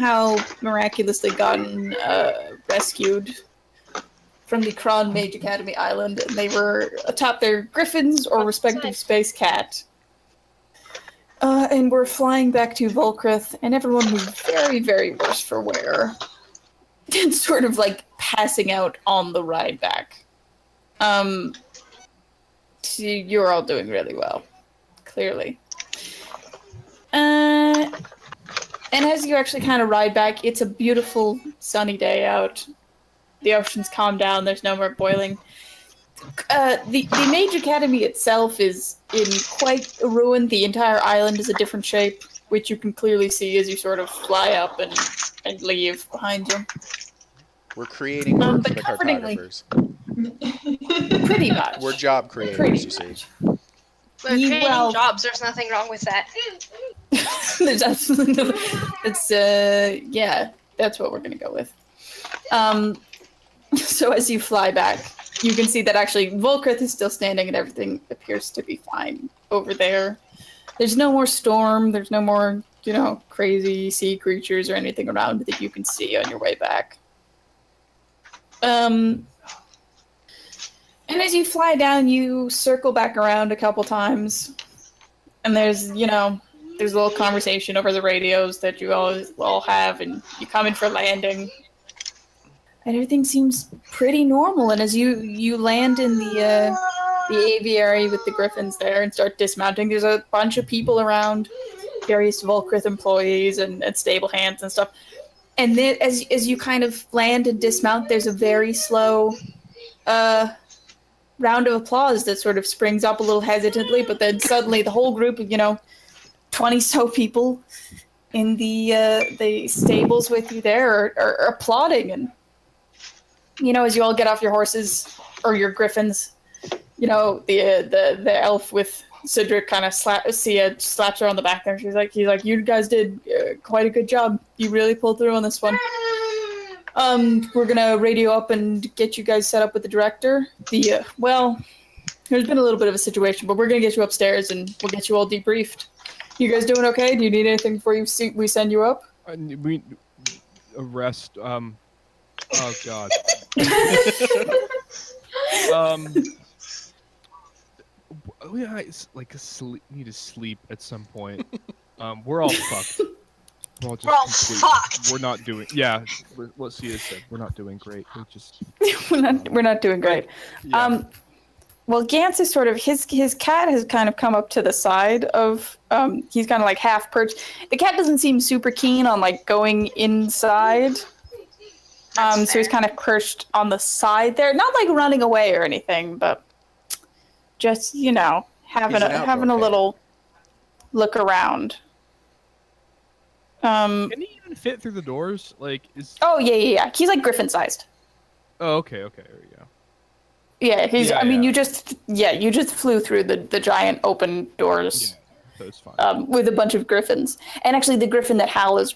somehow miraculously gotten rescued from the Kron Mage Academy Island, and they were atop their griffins or respective space cat. And we're flying back to Vulkreth, and everyone was very, very worse for wear. And sort of like passing out on the ride back. You're all doing really well, clearly. And as you actually kind of ride back, it's a beautiful sunny day out. The ocean's calmed down, there's no more boiling. The Mage Academy itself is in quite a ruin. The entire island is a different shape, which you can clearly see as you sort of fly up and leave behind you. We're creating work for the cartographers. Pretty much. We're job creators, you see. We're creating jobs, there's nothing wrong with that. There's absolutely no... It's, yeah, that's what we're gonna go with. So as you fly back, you can see that actually Vulkreth is still standing and everything appears to be fine over there. There's no more storm, there's no more, you know, crazy sea creatures or anything around that you can see on your way back. And as you fly down, you circle back around a couple times, and there's, you know, there's a little conversation over the radios that you all have, and you come in for landing. And everything seems pretty normal, and as you land in the aviary with the griffins there and start dismounting, there's a bunch of people around, various Vulkreth employees and stable hands and stuff. And then as you kind of land and dismount, there's a very slow round of applause that sort of springs up a little hesitantly, but then suddenly the whole group of, 20-so people in the stables with you there are applauding. And, as you all get off your horses or your griffins, the elf with Cedric kind of slaps her on the back there. He's like, you guys did quite a good job. You really pulled through on this one. We're gonna radio up and get you guys set up with the director. Well, there's been a little bit of a situation, but we're gonna get you upstairs and we'll get you all debriefed. You guys doing okay? Do you need anything before we send you up? We arrest. Oh God. We need to sleep at some point. We're all fucked. We're all fucked. We're not doing. Yeah, what Sia said. We're not doing great. We're not doing great. Yeah. Well, Gantz is sort of his cat has kind of come up to the side of. He's kind of like half perched. The cat doesn't seem super keen on like going inside. So he's kind of perched on the side there, not like running away or anything, but just having a little look around. Can he even fit through the doors? Oh yeah. He's like griffin sized. Oh okay. There we go. Yeah, he's. Yeah, you just flew through the giant open doors. Yeah, so it's fine. With a bunch of griffins, and actually the griffin that Hal is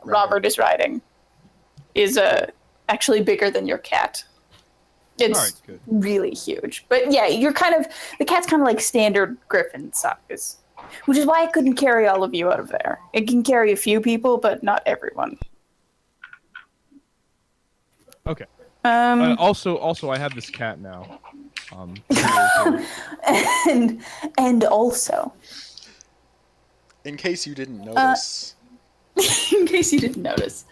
Robert is riding is actually bigger than your cat. It's really huge, but yeah, the cat's kind of like standard griffin size, which is why I couldn't carry all of you out of there. It can carry a few people, but not everyone. Okay. Also, I have this cat now. And also, in case you didn't notice.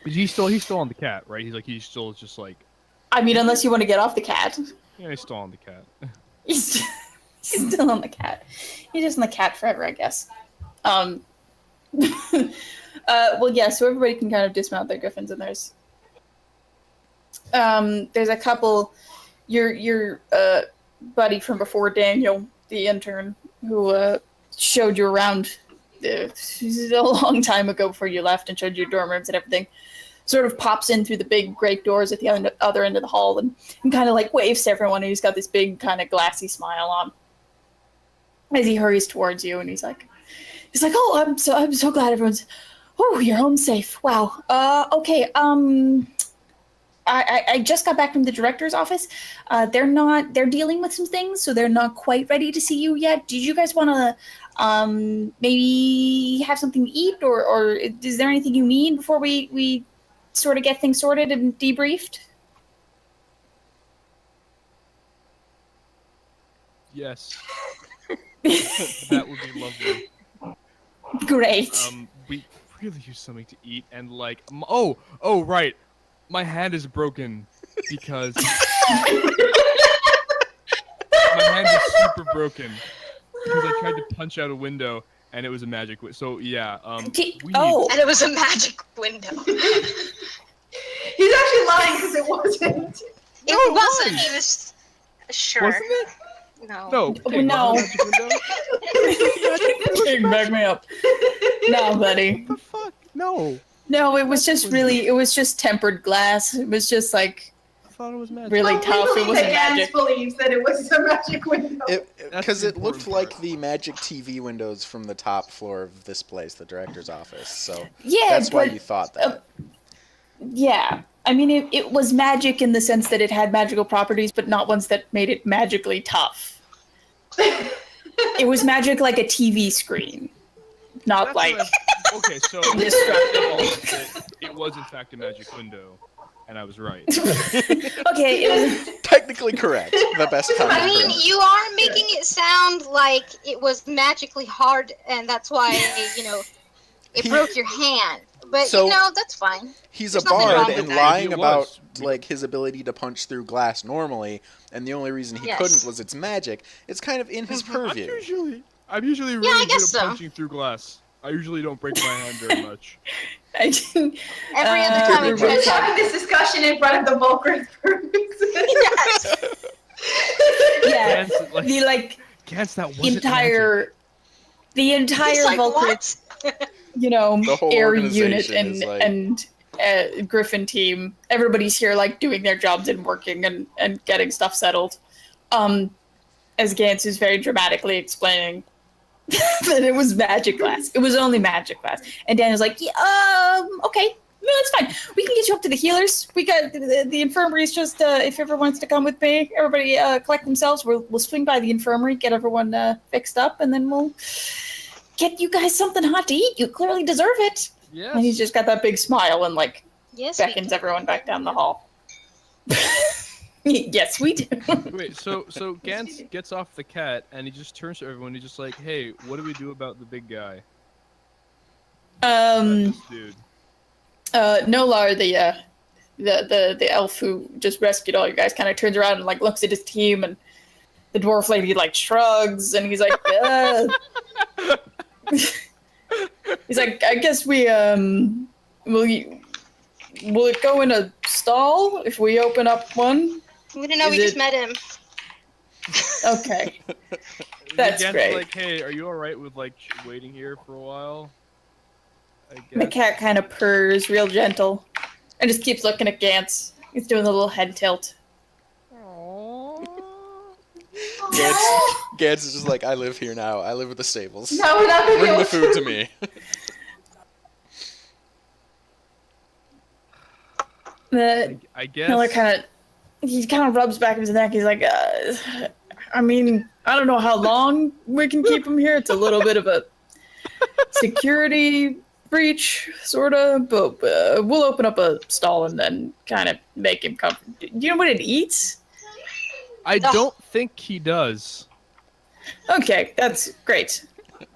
He's still on the cat, right? He's still just like. I mean, unless you want to get off the cat. Yeah, he's still on the cat. He's still on the cat. He's just on the cat forever, I guess. Well, yeah. So everybody can kind of dismount their griffins, and there's a couple. Your buddy from before, Daniel, the intern, who showed you around a long time ago before you left and showed you your dorm rooms and everything, sort of pops in through the big great doors at the other end of the hall and kind of like waves to everyone, and he's got this big kind of glassy smile on as he hurries towards you, and he's like, oh, I'm so glad everyone's, oh, you're home safe. Wow. Okay. I just got back from the director's office. They're dealing with some things, so they're not quite ready to see you yet. Did you guys want to Maybe have something to eat, or is there anything you need before we sort of get things sorted and debriefed? Yes. That would be lovely. Great. We really use something to eat, and like, oh, right, my hand is broken because my hand is super broken because I tried to punch out a window and it was a magic window. So yeah, And it was a magic window. He's actually lying because it wasn't. It wasn't. He was sure. Wasn't it? No. No. Pig, No. was it a magic window? Pig, back me up. No, buddy. What the fuck? No. No, it was just really, it was just tempered glass. It was just like I thought it was magic. really Well, tough. we It believe wasn't that Gans magic. believes that it was a magic window. Because the it looked important like part. the magic TV windows from the top floor of this place, the director's office. So Yeah, that's why but you thought that. yeah. I mean, it was magic in the sense that it had magical properties, but not ones that made it magically tough. It was magic like a TV screen, not That's like what okay, so indestructible. it was in fact a magic window, and I was right. Okay, it was, Technically correct. The best kind I of mean, correct. you are making it sound like it was magically hard, and that's why, it He- broke your hand. But, So- that's fine. He's There's a nothing wrong bard with and that. lying It about was. like his ability to punch through glass normally, and the only reason he Yes. couldn't was it's magic. It's kind of in his purview. I'm usually really I good guess at so. punching through glass. I usually don't break my hand very much. I didn't. Every other time we we're tried We're both to having this discussion in front of the Vulkreth Yes. Yeah, Gans, like, Gans, that wasn't magic. the entire He's like, Vulkreth, what? The whole air unit organization is like- and Griffin team, everybody's here like doing their jobs and working and getting stuff settled. As Gantz is very dramatically explaining that it was magic glass. It was only magic glass. And Daniel's like, yeah, okay, no, that's fine. We can get you up to the healers. We got the infirmary's just, if everyone wants to come with me, everybody collect themselves. We'll swing by the infirmary, get everyone fixed up, and then we'll get you guys something hot to eat. You clearly deserve it. Yes. And he's just got that big smile and like Yes, beckons everyone back down the hall. Yes, we do. Wait, so Gans gets off the cat and he just turns to everyone. He's just like, "Hey, what do we do about the big guy?" This dude. Nolar, the elf who just rescued all you guys, kind of turns around and like looks at his team, and the dwarf lady like shrugs, and he's like, he's like, I guess we will it go in a stall if we open up one? We didn't know we Is just it- met him. Okay. That's Gans great. is like, "Hey, are you all right with like waiting here for a while?" I The guess. cat kind of purrs real gentle and just keeps looking at Gantz. He's doing the little head tilt. Gans is just like, I live here now. I live with the stables. No, we're not gonna Bring go the food to me. I guess. Miller he kind of rubs back of his neck. He's like, I mean, I don't know how long we can keep him here. It's a little bit of a security breach, sort of, but we'll open up a stall and then kind of make him come. Do you know what it eats? I don't think he does. Okay, that's great.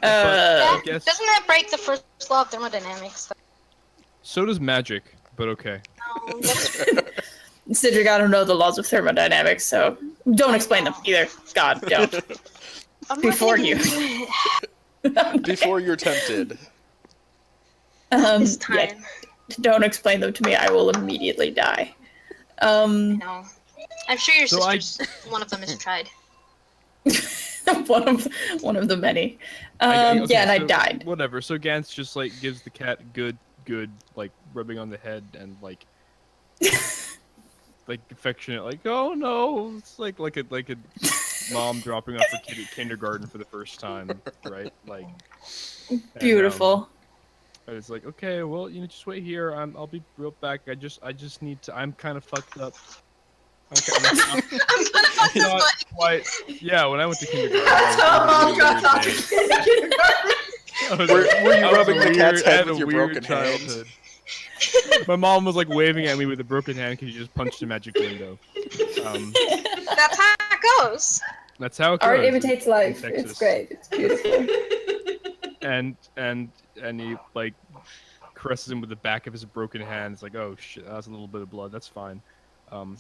I guess Doesn't that break the first law of thermodynamics? so does magic, but okay. That's Cedric, I don't know the laws of thermodynamics, so don't explain them either. God, don't. I'm not Before getting you. into it. Before you're tempted. This Yeah, time. don't explain them to me. I will immediately die. No. I'm sure your So sisters, one of them has tried. one of the many. Okay, Yeah, and I so died. Whatever. So Gans just like gives the cat good like rubbing on the head and like like affectionate, like, oh no, it's like a mom dropping off her kid at kindergarten for the first time, right? Like and, Beautiful. and it's like, okay, well, just wait here. I'll be real back. I just need to. I'm kind of fucked up. Okay. I'm gonna fuck this Not book. quite. Yeah, when I went to kindergarten, That's how mom got I talking in kindergarten. Were you rubbing the cat's I head had with a your weird broken hand? childhood. My mom was like waving at me with a broken hand because she just punched a magic window. That's how it goes. That's how it goes. Art in- imitates in life. Texas. It's great. It's beautiful. And he like caresses him with the back of his broken hand. It's like, oh shit, that's a little bit of blood. That's fine. And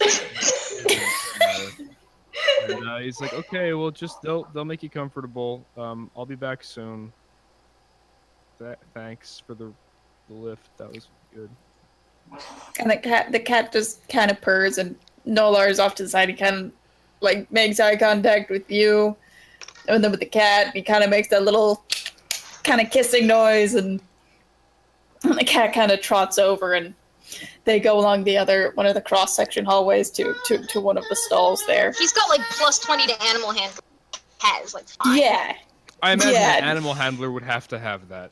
he's like, okay, well, just they'll make you comfortable. I'll be back soon. Thanks for the lift. That was good. And the cat just kind of purrs, and Nolar is off to the side. He kind of like makes eye contact with you, and then with the cat, he kind of makes that little kind of kissing noise, and the cat kind of trots over, and they go along one of the cross section hallways to one of the stalls there. He's got like +20 to animal handling. Cat is like fine. Yeah, I imagine Yeah. an animal handler would have to have that.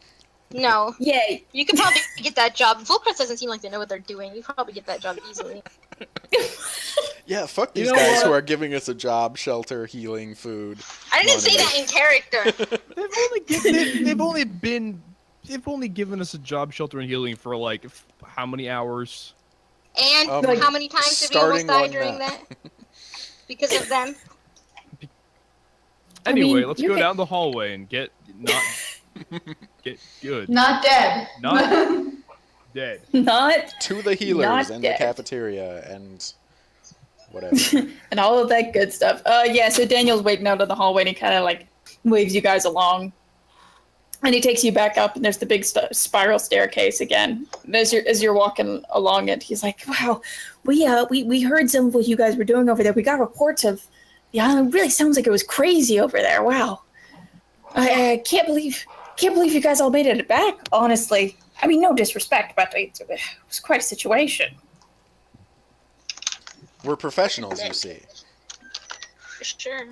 No. yeah. You could probably get that job. Vulkreth doesn't seem like they know what they're doing. You could probably get that job easily. Yeah, fuck You these know guys what? who are giving us a job, shelter, healing, food. I didn't say money. that in character. They've only given us a job, shelter, and healing for like how many hours? And Like, how many times did we almost starting die on during that. that? Because of them? I mean, Anyway, let's you go can- down the hallway and get good. Not dead. Not dead. Not To the healers Not and dead. the cafeteria and whatever. and all of that good stuff. Yeah, so Daniel's waiting out in the hallway, and he kind of like waves you guys along, and he takes you back up, and there's the big spiral staircase again. And as you're walking along it, he's like, "Wow, we heard some of what you guys were doing over there. We got reports of, yeah, it really sounds like it was crazy over there. Wow, I can't believe you guys all made it back. Honestly, I mean, no disrespect, but it was quite a situation." We're professionals, you see. For sure.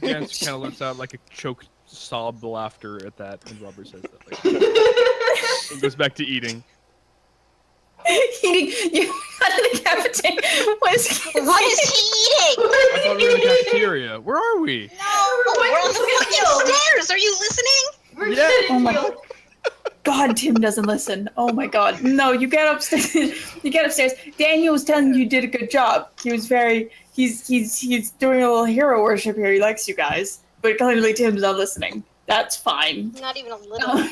Gans kind of lets out like a choked sob laughter at that when Robert says that. Like, and goes back to eating. Eating you out of the cafeteria. What is he eating? I thought we were in the cafeteria. Where are we? No, we're on the fucking stairs. Are you listening? We're Yeah. getting Oh my healed. God, Tim doesn't listen. Oh my God. No, you get upstairs. You get upstairs. Daniel was telling you did a good job. He was he's doing a little hero worship here. He likes you guys. But clearly Tim's not listening. That's fine. Not even a little.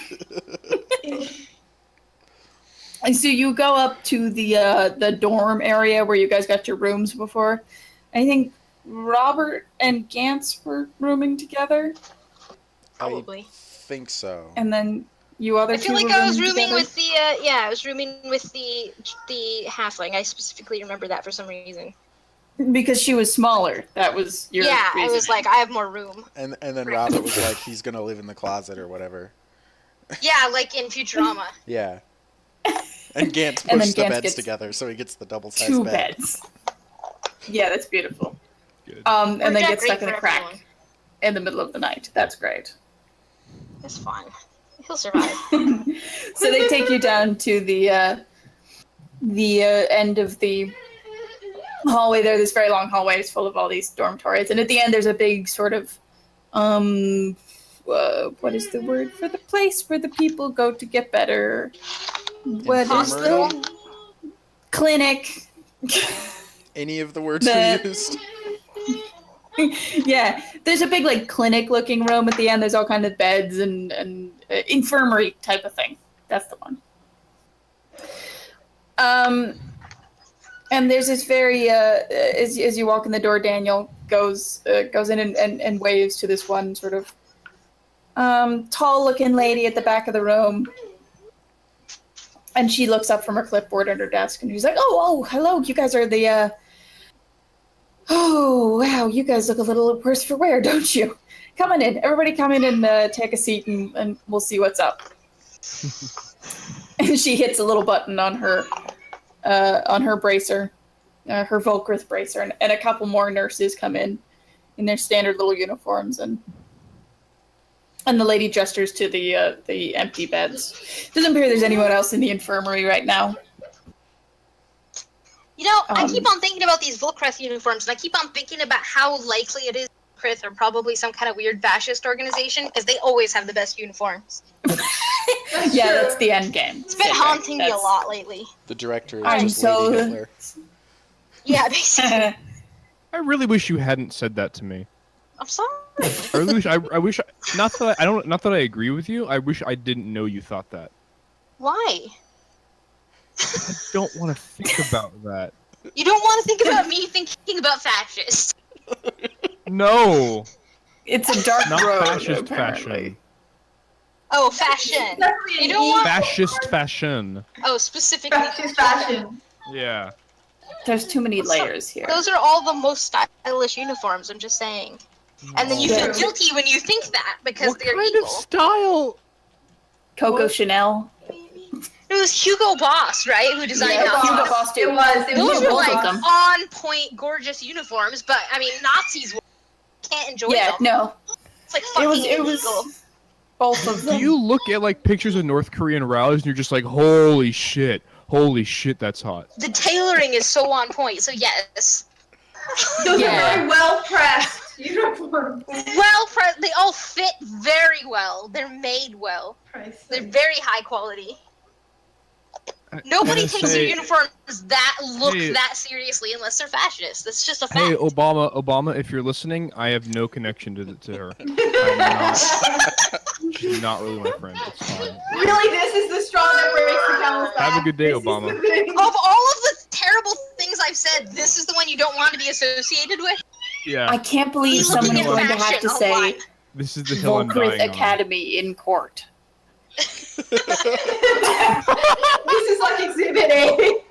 And so you go up to the dorm area where you guys got your rooms before. I think Robert and Gantz were rooming together. Probably. I think so. And then you other I two feel like were I was rooming rooming together? with the I was rooming with the halfling. I specifically remember that for some reason. Because she was smaller. That was your Yeah, I was reasoning. like, I have more room. And then Robert was like, he's gonna live in the closet or whatever. Yeah, like in Futurama. Yeah. And Gantz And then pushed the Gantz beds gets together, so he gets the double-sized two bed. beds. Yeah, that's beautiful. Good. And Worked they out get great stuck in a for crack everyone. in the middle of the night. That's great. It's fine. He'll survive. So they take you down to the end of the hallway there. This very long hallway is full of all these dormitories, and at the end there's a big sort of what is the word for the place where the people go to get better? What is Infirmary? the clinic? Any of the words The- we used? Yeah, there's a big like clinic looking room at the end. There's all kind of beds and infirmary type of thing. That's the one. And there's this very as you walk in the door, Daniel goes in and waves to this one sort of tall looking lady at the back of the room. And she looks up from her clipboard at her desk and she's like, oh, hello, you guys are the oh, wow, you guys look a little worse for wear, don't you? Come on in. Everybody come in and take a seat and we'll see what's up. And she hits a little button on her bracer, her Vulkreth bracer, and a couple more nurses come in their standard little uniforms, and the lady gestures to the empty beds. Doesn't appear there's anyone else in the infirmary right now. You know, I keep on thinking about these Vulkreth uniforms, and I keep on thinking about how likely it is Vulkreth are probably some kind of weird fascist organization, because they always have the best uniforms. Yeah, that's the end game. It's been haunting me a lot lately. The director is I'm just so- Lady Hitler. Yeah, basically. I really wish you hadn't said that to me. I'm sorry. I really wish. I wish. Not that I don't. Not that I agree with you. I wish I didn't know you thought that. Why? I don't want to think about that. You don't want to think about me thinking about fascists. No. It's a dark Not road, fascist apparently. fashion. Oh, fashion. Definitely You an don't E want- Fascist fashion. Oh, specifically. fashion fashion. Yeah. There's too many layers here. Those are all the most stylish uniforms, I'm just saying. And then you Yeah. feel guilty when you think that, because What they're kind evil. of style? Coco Chanel. It was Hugo Boss, right, who designed Yeah, those. Hugo Boss It too. was. Those were both of like them. on point, gorgeous uniforms, but I mean, Nazis can't enjoy Yeah, them. no. It's like fucking It illegal. was both of Do them. you look at like pictures of North Korean rallies and you're just like, holy shit, that's hot. The tailoring is so on point, so yes. Those Yeah. are very well pressed uniforms. Well, they all fit very well. They're made well. They're very high quality. Nobody gotta takes say- their uniforms that look Hey. that seriously unless they're fascist. That's just a fact. Hey, Obama, if you're listening, I have no connection to her. I'm not, she's not really my friend. It's fine. Really, this is the straw that breaks the camel's back. Have a good day, This is Obama. the thing. Of all of the terrible things I've said, this is the one you don't want to be associated with? Yeah, I can't believe He's someone's looking at going to have fashion to a say lot. this is the hill I'm Vulkreth dying on. Academy in court. This is like Exhibit A.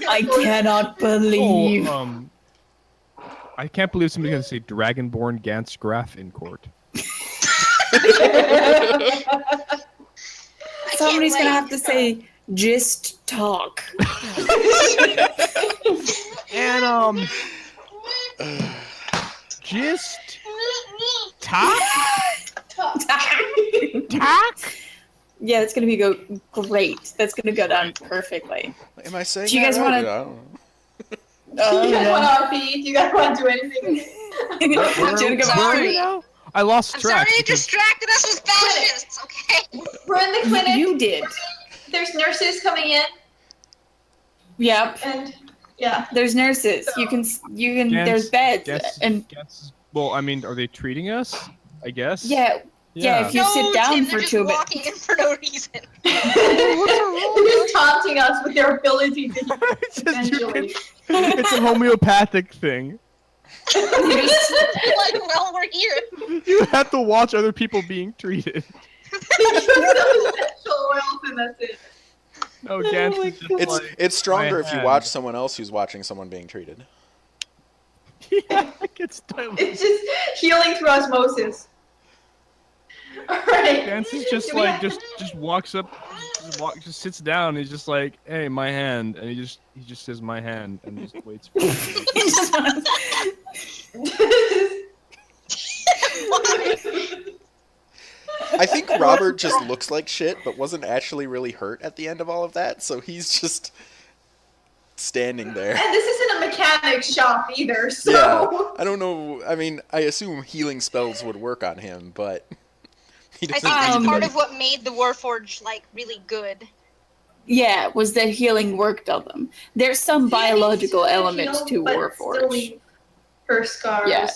I cannot believe. Oh, I can't believe somebody's gonna say Dragonborn Gantz Graf in court. Somebody's wait. gonna have to say, just talk. And just talk. Yeah, it's gonna be great. That's gonna go down perfectly. Am I saying Do you that guys right? wanna- I don't know. Do you guys want RP? Do you guys want to do anything? Do you wanna go back? Sorry. Now? I lost I'm track. sorry you because- distracted us with fascists, okay? We're in the clinic. You did. There's nurses coming in, Yep. and yeah. There's nurses. You can. Gantz- There's beds Gantz- and Gantz- well, I mean, are they treating us? I guess. yeah. Yeah, if you No, sit down Tim, for they're just 2 minutes. walking in for no reason. They're just taunting us with their ability to It's just you essentially. it's a homeopathic thing. Like, well, we're here. You have to watch other people being treated. essential oils, and that's it. No, Gantz my is just like, It's stronger my if you hand. watch someone else who's watching someone being treated. yeah, it's diluted. It's just healing through osmosis. Alright. Gantz is just Do we like have- just walks up, just sits down. And he's just like, "Hey, my hand," and he just says, "My hand," and just waits. For I think Robert just looks like shit, but wasn't actually really hurt at the end of all of that, so he's just standing there. And this isn't a mechanic's shop either, so. Yeah, I don't know. I mean, I assume healing spells would work on him, but he I think doesn't that's need part them. of what made the Warforged, like, really good. Yeah, was that healing worked on them. There's some biological She elements healed, to but still Warforged. leave her scars. Yeah.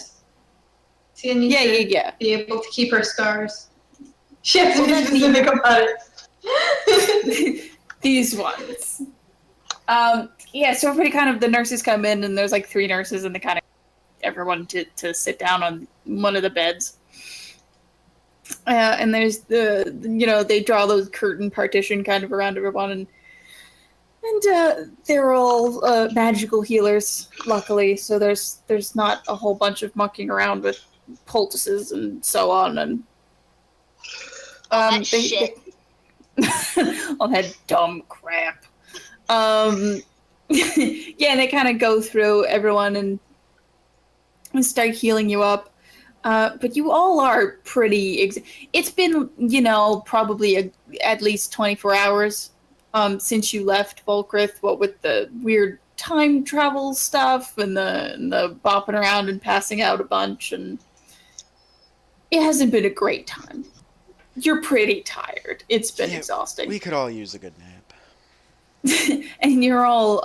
She needs Yeah, to yeah, yeah. be able to keep her scars. She has to Well, be then specific about it. These ones. Yeah, so everybody kind of, the nurses come in, and there's like 3 nurses, and they kind of everyone to sit down on one of the beds. And there's they draw those curtain partition kind of around everyone, and they're all magical healers, luckily. So there's not a whole bunch of mucking around with poultices and so on, and That shit. all that dumb crap. Yeah, they kind of go through everyone and start healing you up. But you all are pretty. It's been, probably at least 24 hours since you left Vulkreth. What with the weird time travel stuff and the bopping around and passing out a bunch, and it hasn't been a great time. You're pretty tired. It's been exhausting. We could all use a good nap. And you're all,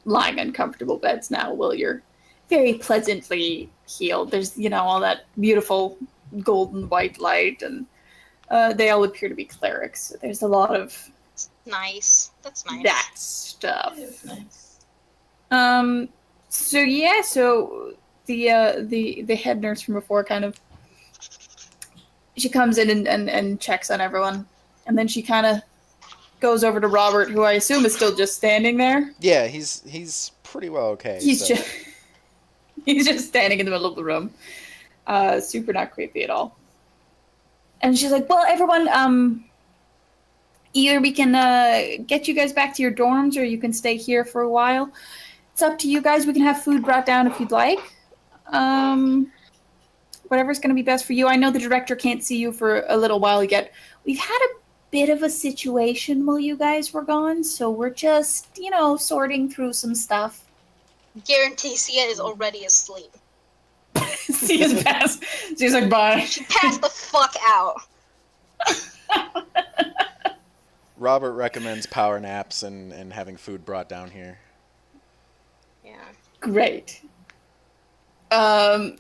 lying on comfortable beds now while you're very pleasantly healed. There's, all that beautiful golden white light, and they all appear to be clerics. So there's a lot of Nice. That's nice. that stuff. That is nice. So the head nurse from before she comes in and checks on everyone, and then she kind of goes over to Robert, who I assume is still just standing there. Yeah, he's pretty well okay. He's just standing in the middle of the room, super not creepy at all. And she's like, "Well, everyone, either we can get you guys back to your dorms, or you can stay here for a while. It's up to you guys. We can have food brought down if you'd like. Whatever's going to be best for you. I know the director can't see you for a little while yet. We've had a bit of a situation while you guys were gone, so we're just, sorting through some stuff." Guarantee Sia is already asleep. Sia's passed. She's like, bye. She passed the fuck out. Robert recommends power naps and having food brought down here. Yeah. Great. So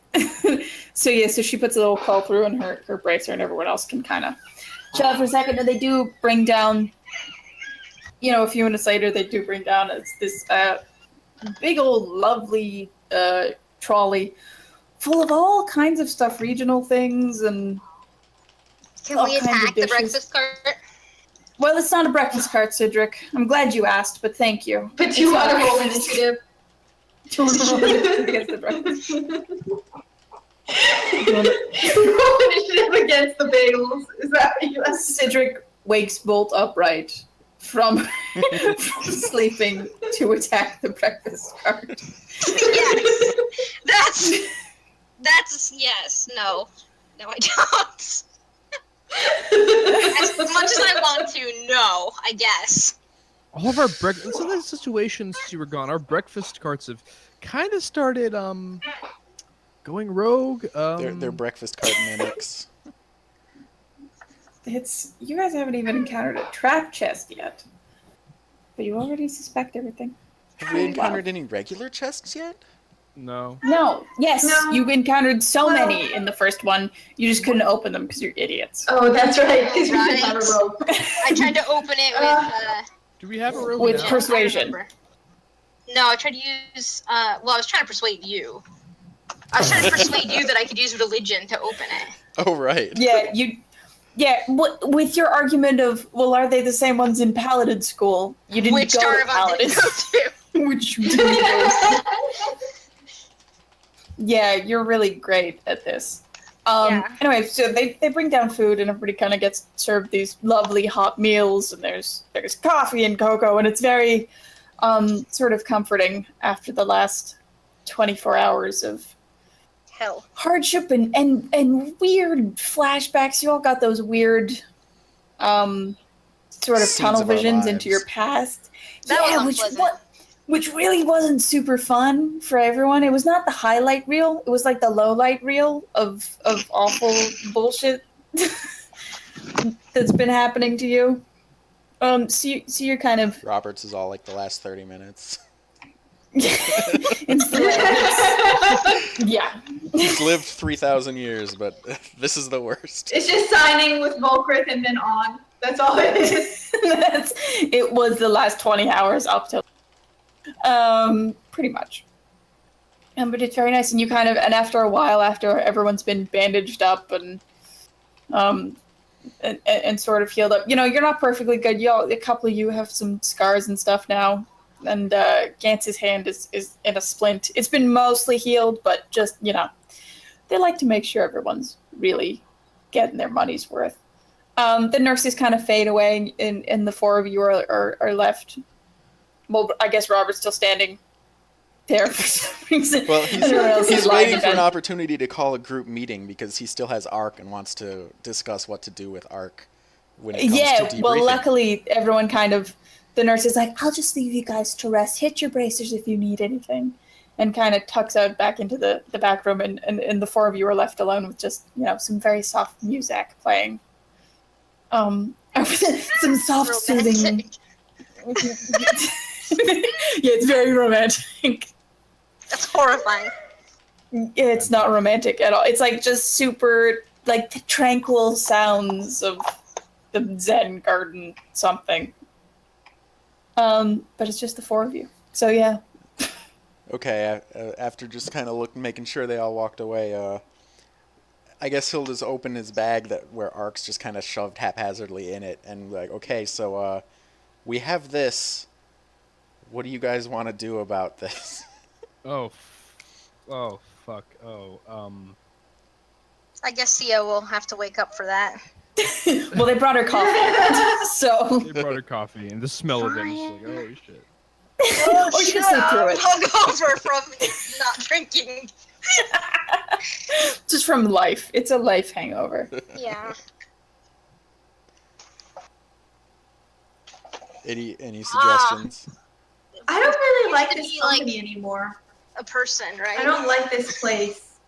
she puts a little call through, and her bracer and everyone else can kind of chill out for a second. And they do bring down, a few minutes later, they do bring down this big old lovely trolley full of all kinds of stuff, regional things, and Can all we kinds of attack the dishes. breakfast cart? Well, it's not a breakfast cart, Cedric. I'm glad you asked, but thank you. But do you want to roll initiative? Do you want to roll initiative against the breakfast? Roll initiative against the bagels. Is that what you asked? Cedric wakes bolt upright from sleeping to attack the breakfast cart. Yes. That's yes. No, I don't. As much as I want to, no, I guess. All of our breakfast. Some of the situations since you were gone, our breakfast carts have kind of started going rogue. They're breakfast cart mimics. You guys haven't even encountered a trap chest yet, but you already suspect everything. Have we encountered any regular chests yet? No. No. Yes, No. you encountered so Well- many in the first one. You just couldn't open them because you're idiots. Oh, that's right, because we didn't have a Right. rope. I tried to open it with. Do we have a rope With now? persuasion. I remember. No, I tried to use. I was trying to persuade you. I was trying to persuade you that I could use religion to open it. Oh, right. With your argument of, well, are they the same ones in Paladin school? You didn't Which go to Darvon Paladin. didn't go to. Which you didn't go. Yeah, you're really great at this. Yeah. Anyway, so they bring down food, and everybody kind of gets served these lovely hot meals, and there's coffee and cocoa, and it's very sort of comforting after the last 24 hours of Hell. hardship and weird flashbacks. You all got those weird sort of Scenes tunnel of our visions lives. into your past. That was which unpleasant. which really wasn't super fun for everyone. It was not the highlight reel. It was like the low light reel of awful bullshit that's been happening to you. So you're kind of Robert's is all like the last 30 minutes. yeah. He's lived 3,000 years, but this is the worst. It's just signing with Vulkreth and then on. That's all it is. It was the last 20 hours up till pretty much. But it's very nice, and you kind of, and after a while, after everyone's been bandaged up and sort of healed up, you're not perfectly good. A couple of you have some scars and stuff now, and Gantz's hand is in a splint. It's been mostly healed, but just they like to make sure everyone's really getting their money's worth. The nurses kind of fade away, and the four of you are left. Well, I guess Robert's still standing there for some reason. Well, Everyone else he's is lying waiting in for an bed. opportunity to call a group meeting because he still has Arc and wants to discuss what to do with Arc when it comes to debriefing. Well, luckily everyone kind of the nurse is like, I'll just leave you guys to rest. Hit your bracers if you need anything. And kind of tucks out back into the back room, and the four of you are left alone with just, some very soft music playing. Some soft, soothing... Yeah, it's very romantic. That's horrifying. It's not romantic at all. It's like just super, like the tranquil sounds of the Zen garden something. But it's just the four of you. So yeah. Okay, after just kind of making sure they all walked away, I guess he'll just open his bag where Ark's just kind of shoved haphazardly in it, and like, okay, so we have this. What do you guys want to do about this? Oh, fuck. I guess Sia will have to wake up for that. Well, they brought her coffee, so... They brought her coffee, and the smell of it is like, oh, shit. Or you can sleep through it. Hungover from not drinking. Just from life. It's a life hangover. Yeah. Any suggestions? I don't really like to this be, company anymore. A person, right? I don't like this place.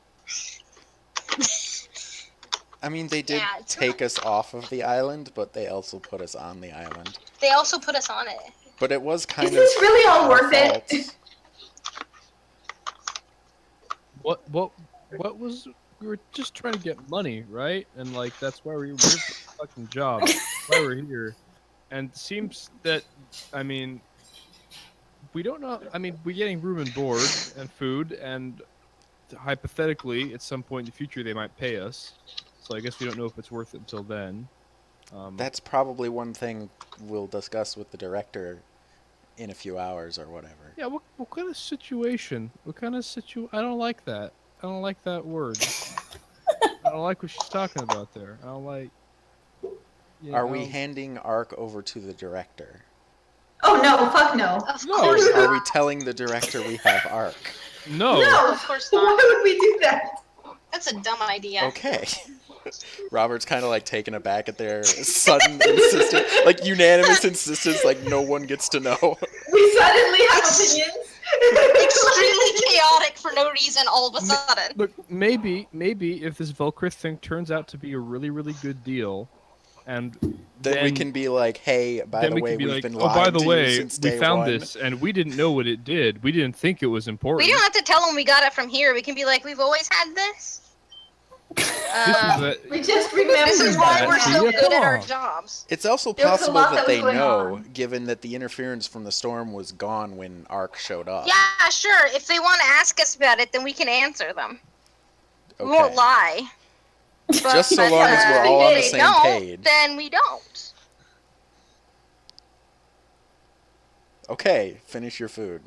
I mean, they did take us off of the island, but they also put us on the island. They also put us on it. But it was kind of... Is this really all worth fault. it? What was... We were just trying to get money, right? And, like, that's why we're the fucking job. Why we're here. And it seems that, I mean... We don't know... I mean, we're getting room and board and food, and hypothetically, at some point in the future, they might pay us. So I guess we don't know if it's worth it until then. That's probably one thing we'll discuss with the director in a few hours or whatever. Yeah, what kind of situation? I don't like that. I don't like that word. I don't like what she's talking about there. I don't like... Are we handing Ark over to the director? Oh no, fuck no. Of No. course Are not. we telling the director we have Ark? No. No, Of course not. why would we do that? That's a dumb idea. Okay. Robert's kind of like taken aback at their sudden insistence, like unanimous insistence, like no one gets to know. We suddenly have opinions. Extremely chaotic for no reason all of a sudden. Look, maybe if this Vulkreth thing turns out to be a really, really good deal, and Then we can be like, hey, by then the we way, can be we've like, been oh, lying by the to you way, since we day found one. this, and we didn't know what it did. We didn't think it was important. We don't have to tell them we got it from here. We can be like, we've always had this. We just remember This is why that. we're so Yeah. good at our jobs. It's also There was a possible lot that that was they going know, on. given that the interference from the storm was gone when Ark showed up. Yeah, sure. If they want to ask us about it, then we can answer them. Okay. We won't lie. Just so But, long as we're all on the if they same don't, page. then we don't. Okay, finish your food.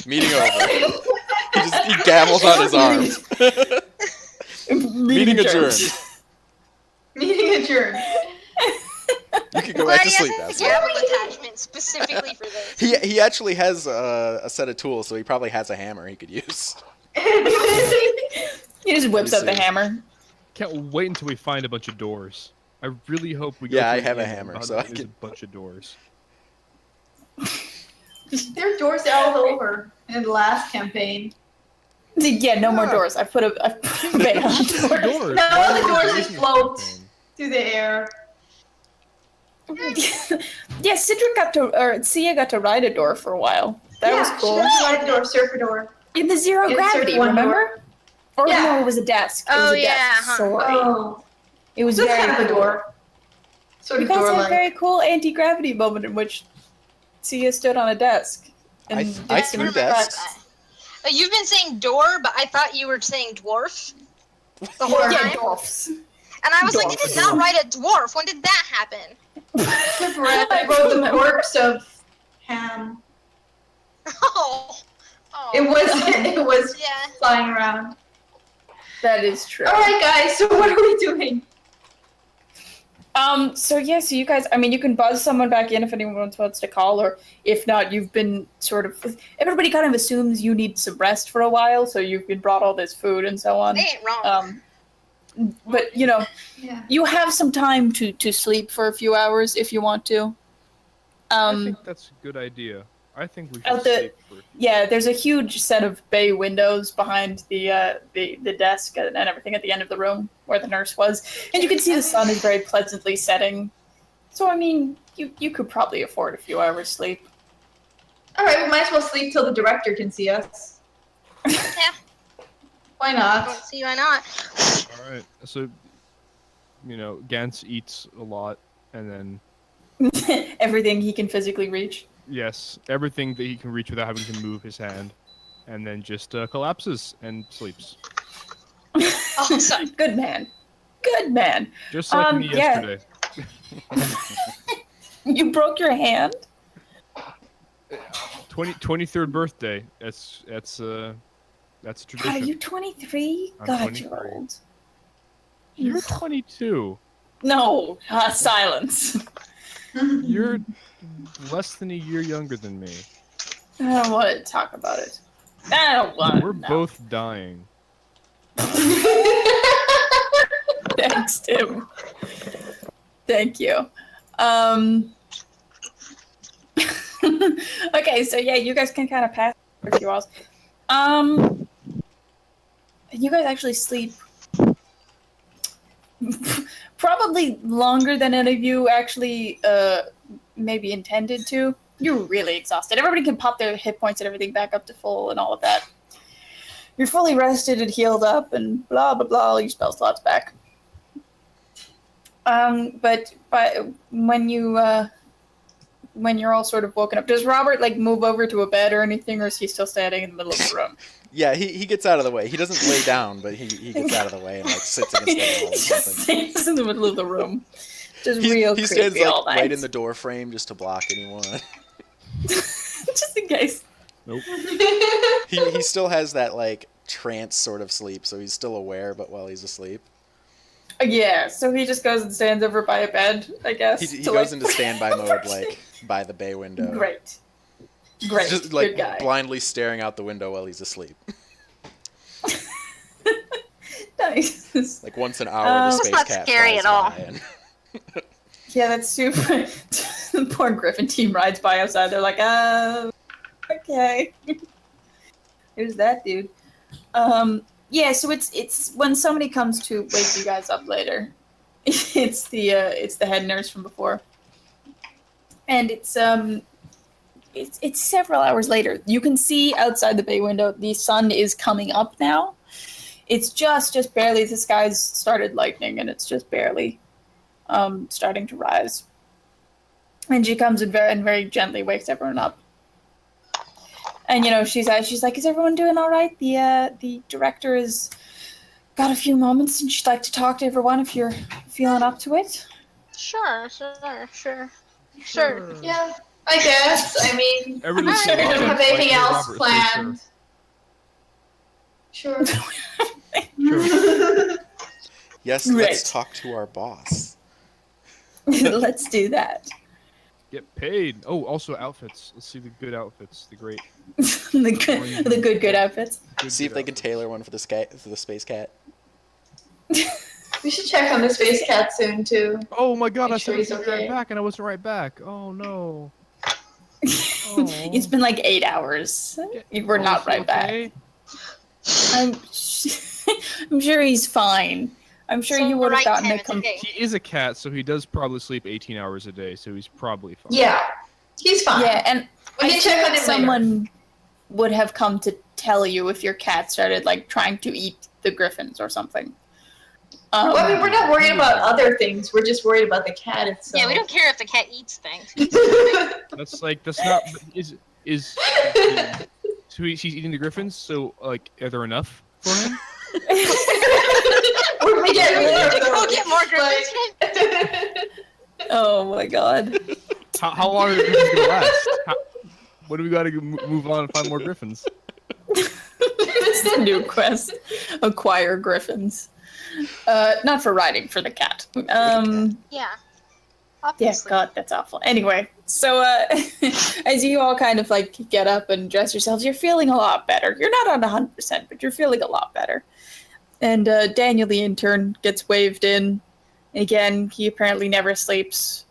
Meeting over. He gavels on his arm. Meeting adjourned. Meeting adjourned. You can go Glad back to he sleep, has a asshole. gavel attachment specifically for this. He actually has a set of tools, so he probably has a hammer he could use. He just whips Let out me the see. hammer. Can't wait until we find a bunch of doors. I really hope we go. Yeah, to I an have a inn hammer, and so I there's a can- bunch of doors. There are doors all over in the last campaign. Yeah, no more doors. I put a ban on the door. Doors. No, Why the are doors there just in this float. campaign? Through the air. Yeah, Sia got to ride a door for a while. That was cool. Slide door, surfer door. In the zero Insert gravity, one remember? Or Yeah. no, it was a desk. It was Oh, a desk. yeah, huh. Sorry. Oh, It was that's very kind of a cool. door. Sort You of guys door had a like. very cool anti-gravity moment in which Sia stood on a desk. And I did some threw remember desks. that. You've been saying door, but I thought you were saying dwarf the whole Dwarf. Yeah, time. dwarfs. And I was like, you Dwarf. did not write a dwarf. When did that happen? I wrote the corpse of Ham. Oh. It was Yeah. flying around. That is true. All right, guys. So what are we doing? So you guys, I mean, you can buzz someone back in if anyone wants to call, or if not, you've been sort of, everybody kind of assumes you need some rest for a while, so you've been brought all this food and so on. They ain't wrong. But, Yeah. you have some time to sleep for a few hours if you want to. I think that's a good idea. I think we should Out the- sleep for... Yeah, there's a huge set of bay windows behind the desk and everything at the end of the room where the nurse was, and you can see the sun is very pleasantly setting. So I mean, you could probably afford a few hours sleep. All right, we might as well sleep till the director can see us. Yeah. Why I not? don't see why not. All right. So, Gantz eats a lot, and then Everything he can physically reach. yes, everything that he can reach without having to move his hand, and then just collapses and sleeps. Awesome. Good man. Good man. Just like me yeah. yesterday. You broke your hand? 23rd birthday. That's a God, tradition. are you 23? I'm God, 23. you're old. You're 22. No, silence. You're less than a year younger than me. I don't want to talk about it. I don't want to. We're both dying. Thanks, Tim. Thank you. Okay, so yeah, you guys can kind of pass for a few hours. You guys actually sleep probably longer than any of you actually maybe intended to. You're really exhausted. Everybody can pop their hit points and everything back up to full and all of that. You're fully rested and healed up and blah blah blah, all your spell slots back. But when you're all sort of woken up, does Robert like move over to a bed or anything, or is he still standing in the middle of the room? Yeah, he gets out of the way. He doesn't lay down, but he gets out of the way and like sits against the wall or He just something. stays in the middle of the room, just He real stands creepy all like night. right in the door frame just to block anyone. Just in case. Nope. He still has that like trance sort of sleep, so he's still aware, but while he's asleep, Yeah, so he just goes and stands over by a bed, I guess. he to, goes like, into standby mode like by the bay window. Great, Just good like guy. blindly staring out the window while he's asleep. Nice. Like once an hour, the That's space not cat scary flies at all. by and Yeah, that's super. The poor Griffin team rides by outside. They're like, okay. Here's that dude. Yeah, so it's when somebody comes to wake you guys up later. It's the head nurse from before, and it's several hours later. You can see outside the bay window. The sun is coming up now. It's just barely. The skies started lightening, and it's just barely starting to rise. And she comes and very gently wakes everyone up. And she's like, "Is everyone doing all right? The director has got a few moments, and she'd like to talk to everyone if you're feeling up to it." Sure. Yeah, I guess. I mean, Everything I don't have anything else Robert, planned. Sure. yes, Right. let's talk to our boss. Let's do that. Get paid. Oh, also outfits. Let's see the good outfits. The great. the good outfits. See if they can tailor one for the space cat. We should check on the space cat soon too. Oh my god! Make I sure said I he's was gonna be right okay. back, and I wasn't right back. Oh no. It's been like 8 hours. We're Oh, not is right he back. okay? I'm sure he's fine. I'm sure So you would have right, gotten Tim, a it's okay. He is a cat, so he does probably sleep 18 hours a day, so he's probably fine. Yeah, he's fine. Yeah, and We I can feel check on like him later. someone would have come to tell you if your cat started like trying to eat the griffins or something. Well, I mean, we're not worried about other things. We're just worried about the cat itself. Yeah, we don't care if the cat eats things. That's not is so she's eating the griffins. So like, are there enough for him? We get We need to go those, get more griffins. but- Oh my god. How long are the griffins gonna last? What do we got to move on and find more griffins? It's the new quest. Acquire griffins. Not for riding, for the cat. Yeah. Yeah, Obviously. God, that's awful. Anyway, so as you all kind of like get up and dress yourselves, you're feeling a lot better. You're not on 100%, but you're feeling a lot better. And Daniel, the intern, gets waved in. Again, he apparently never sleeps.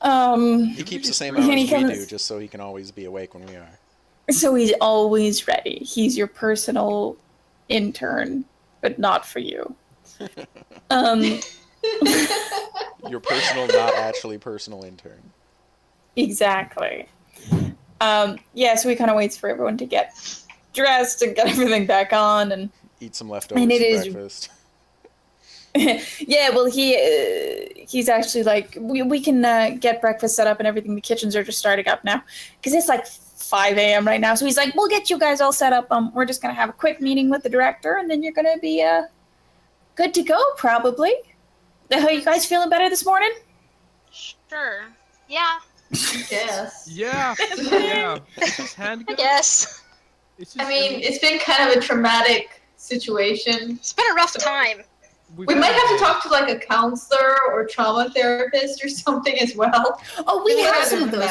He keeps the same hours we do, just so he can always be awake when we are. So he's always ready. He's your personal intern, but not for you. Your personal, not actually personal intern. Exactly. Yeah, so he kind of waits for everyone to get dressed and get everything back on and eat some leftovers for breakfast. Yeah, well, he's actually like, we can get breakfast set up and everything. The kitchens are just starting up now because it's like 5 a.m. right now. So he's like, we'll get you guys all set up. We're just gonna have a quick meeting with the director, and then you're gonna be good to go, probably. Are you guys feeling better this morning? Sure. Yeah. Yes. Yeah. Yeah. Is his hand I good? guess. I mean, it's been kind of a traumatic situation. It's been a rough time. We might have to talk to like a counselor or trauma therapist or something as well. Oh, we have some of those.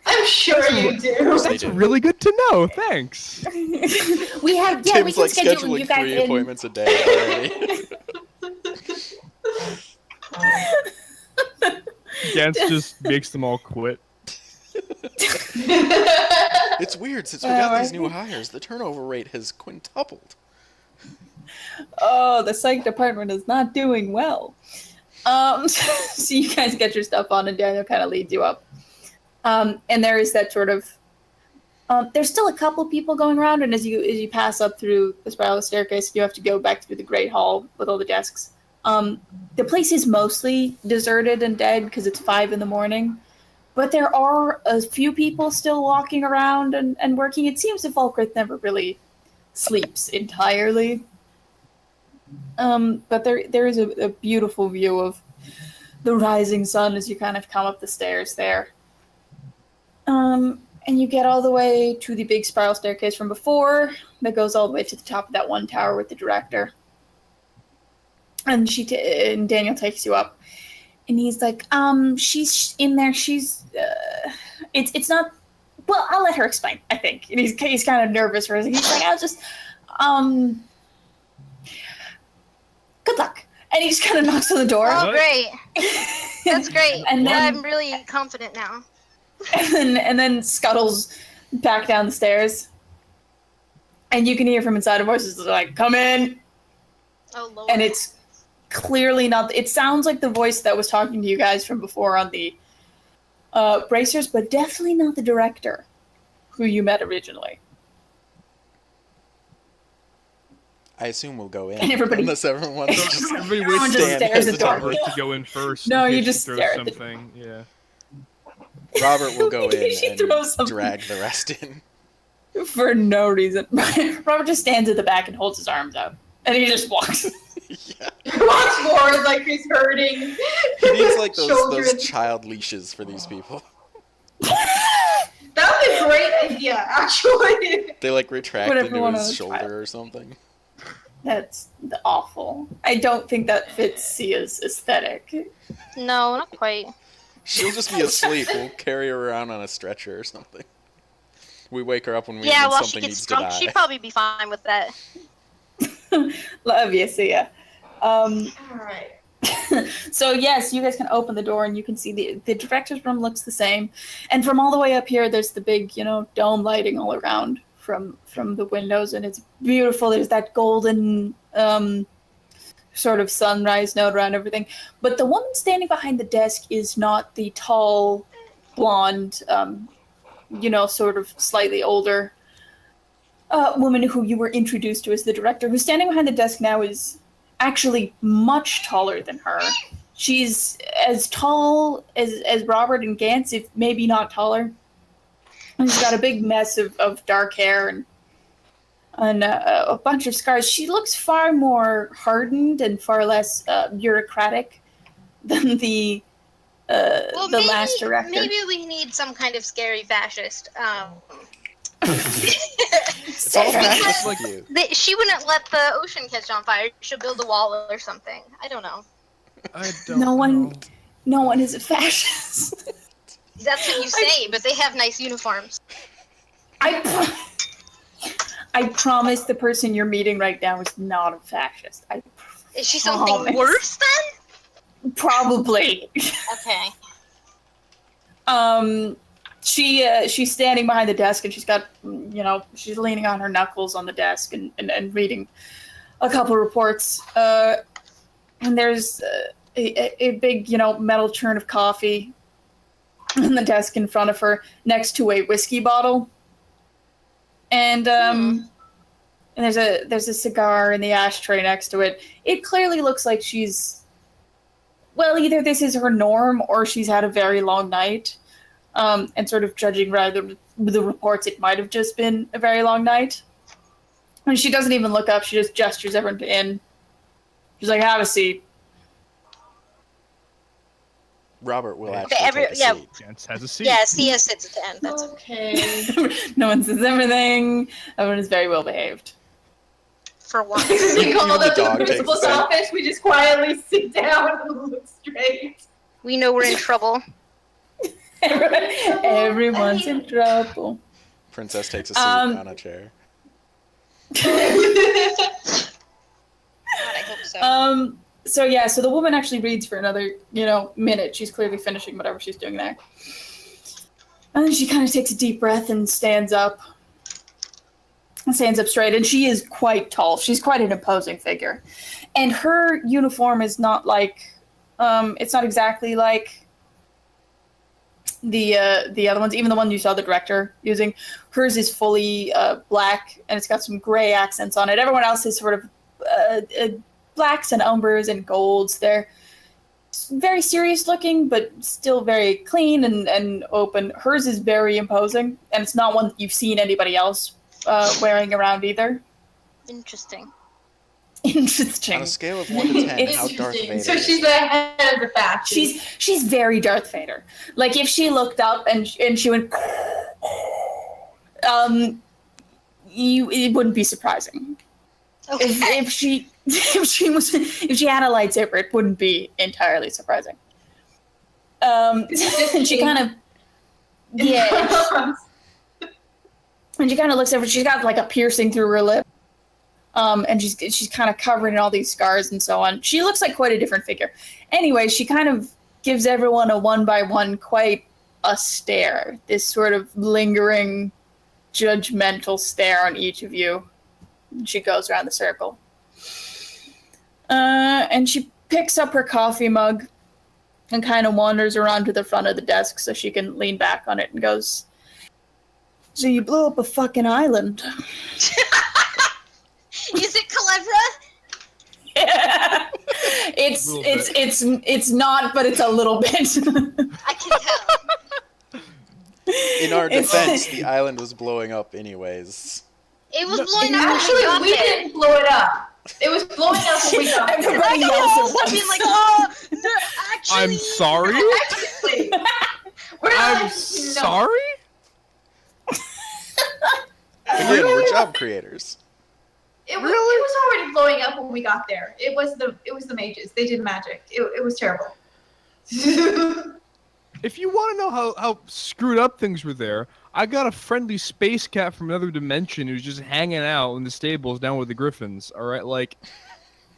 I'm sure you do. That's really good to know. Thanks. We have, yeah, Tim's we can like schedule scheduling you guys 3 in. appointments a day already. Gantz just makes them all quit. It's weird, since we got these new hires, the turnover rate has quintupled. Oh, the psych department is not doing well. So you guys get your stuff on, and Daniel kind of leads you up. And there is that sort of. There's still a couple people going around, and as you pass up through the spiral staircase, you have to go back through the great hall with all the desks. The place is mostly deserted and dead because it's 5 a.m. But there are a few people still walking around and working. It seems that Vulkreth never really sleeps entirely. But there is a beautiful view of the rising sun as you kind of come up the stairs there. And you get all the way to the big spiral staircase from before that goes all the way to the top of that one tower with the director. And and Daniel takes you up, and he's like, she's in there. She's, it's not. Well, I'll let her explain. I think. And he's kind of nervous for a second. He's like, I'll just, good luck. And he just kind of knocks on the door. Oh, great. That's great. And then, I'm really confident now. and then scuttles back down the stairs. And you can hear from inside a voices like, come in. Oh, Lord. And it's clearly not. It sounds like the voice that was talking to you guys from before on the bracers, but definitely not the director who you met originally. I assume we'll go in. And everybody, unless everyone wants to just Everybody Everyone waits just to stares at the door. to go in first. No, in you case just she throws stare at the- something. Yeah. Robert will go in She throws and something. drag the rest in. for no reason. Robert just stands at the back and holds his arms out. And he just walks. Yeah. Walks forward like he's hurting. He needs like Shoulder those and- child leashes for these people. That would be a great idea, actually. They like retract Whatever into one his of the shoulder child. or something. That's awful. I don't think that fits Sia's aesthetic. No, not quite. She'll just be asleep. We'll carry her around on a stretcher or something. We wake her up when Yeah, when while she something gets needs to drunk, die. she'd probably be fine with that. Love you, Sia. Alright. So yes, you guys can open the door and you can see the director's room looks the same. And from all the way up here, there's the big, dome lighting all around from the windows, and it's beautiful. There's that golden sort of sunrise note around everything. But the woman standing behind the desk is not the tall, blonde, sort of slightly older woman who you were introduced to as the director. Who's standing behind the desk now is actually much taller than her. She's as tall as Robert and Gantz, if maybe not taller. And she's got a big mess of dark hair and a bunch of scars. She looks far more hardened and far less bureaucratic than the last director. Maybe we need some kind of scary fascist. It's all just like you. She wouldn't let the ocean catch on fire. She'll build a wall or something. I don't know. I don't No one- know. No one is a fascist. That's what you say, but they have nice uniforms. I promise the person you're meeting right now is not a fascist. Is she something Promise. worse then? Probably. Okay. She's standing behind the desk and she's got, she's leaning on her knuckles on the desk and reading a couple reports. And there's a big, metal churn of coffee on the desk in front of her next to a whiskey bottle. And and there's a cigar in the ashtray next to it. It clearly looks like she's, well, either this is her norm or she's had a very long night. And sort of judging rather the reports, it might have just been a very long night. And she doesn't even look up. She just gestures everyone to in. She's like, have a seat. Robert will actually take a seat. Chance has a seat. Yes, CS sits at the end. That's Okay. No one says everything. Everyone is very well behaved. for once. We call The up to the dog takes principal's a seat. office. We just quietly sit down and look straight. We know we're in trouble. Everyone's in trouble. Princess takes a seat on a chair. God, I hope so. So the woman actually reads for another, minute. She's clearly finishing whatever she's doing there. And then she kind of takes a deep breath and stands up. And stands up straight. And she is quite tall. She's quite an imposing figure. And her uniform is not like, it's not exactly like the other ones, even the one you saw the director using. Hers is fully black, and it's got some gray accents on it. Everyone else is sort of blacks and umbers and golds. They're very serious looking, but still very clean and open. Hers is very imposing, and it's not one that you've seen anybody else wearing around either. Interesting. Interesting. On a scale of 1 to 10, how Darth Vader So is. she's the head of the faction. She's very Darth Vader. Like if she looked up and she went, it wouldn't be surprising. Okay. If she had a lightsaber, it wouldn't be entirely surprising. And she kind of, yeah. And she kind of looks over. She's got like a piercing through her lip. And she's kind of covered in all these scars and so on. She looks like quite a different figure. Anyway, she kind of gives everyone a one-by-one, quite a stare. This sort of lingering, judgmental stare on each of you. And she goes around the circle. And she picks up her coffee mug and kind of wanders around to the front of the desk so she can lean back on it and goes, "So you blew up a fucking island." Is it Calevra? Yeah. It's not, but it's a little bit. I can tell. In our defense, the island was blowing up anyways. It was blowing up. Actually, we didn't blow it up. It was blowing up when we got there. Everybody yells at I mean, once. like, no, actually. I'm sorry? Actually, we're not I'm like, sorry? Again, we're job creators. It was already blowing up when we got there. It was the mages. They did magic. It was terrible. If you want to know how screwed up things were there, I got a friendly space cat from another dimension who's just hanging out in the stables down with the griffins. All right, like.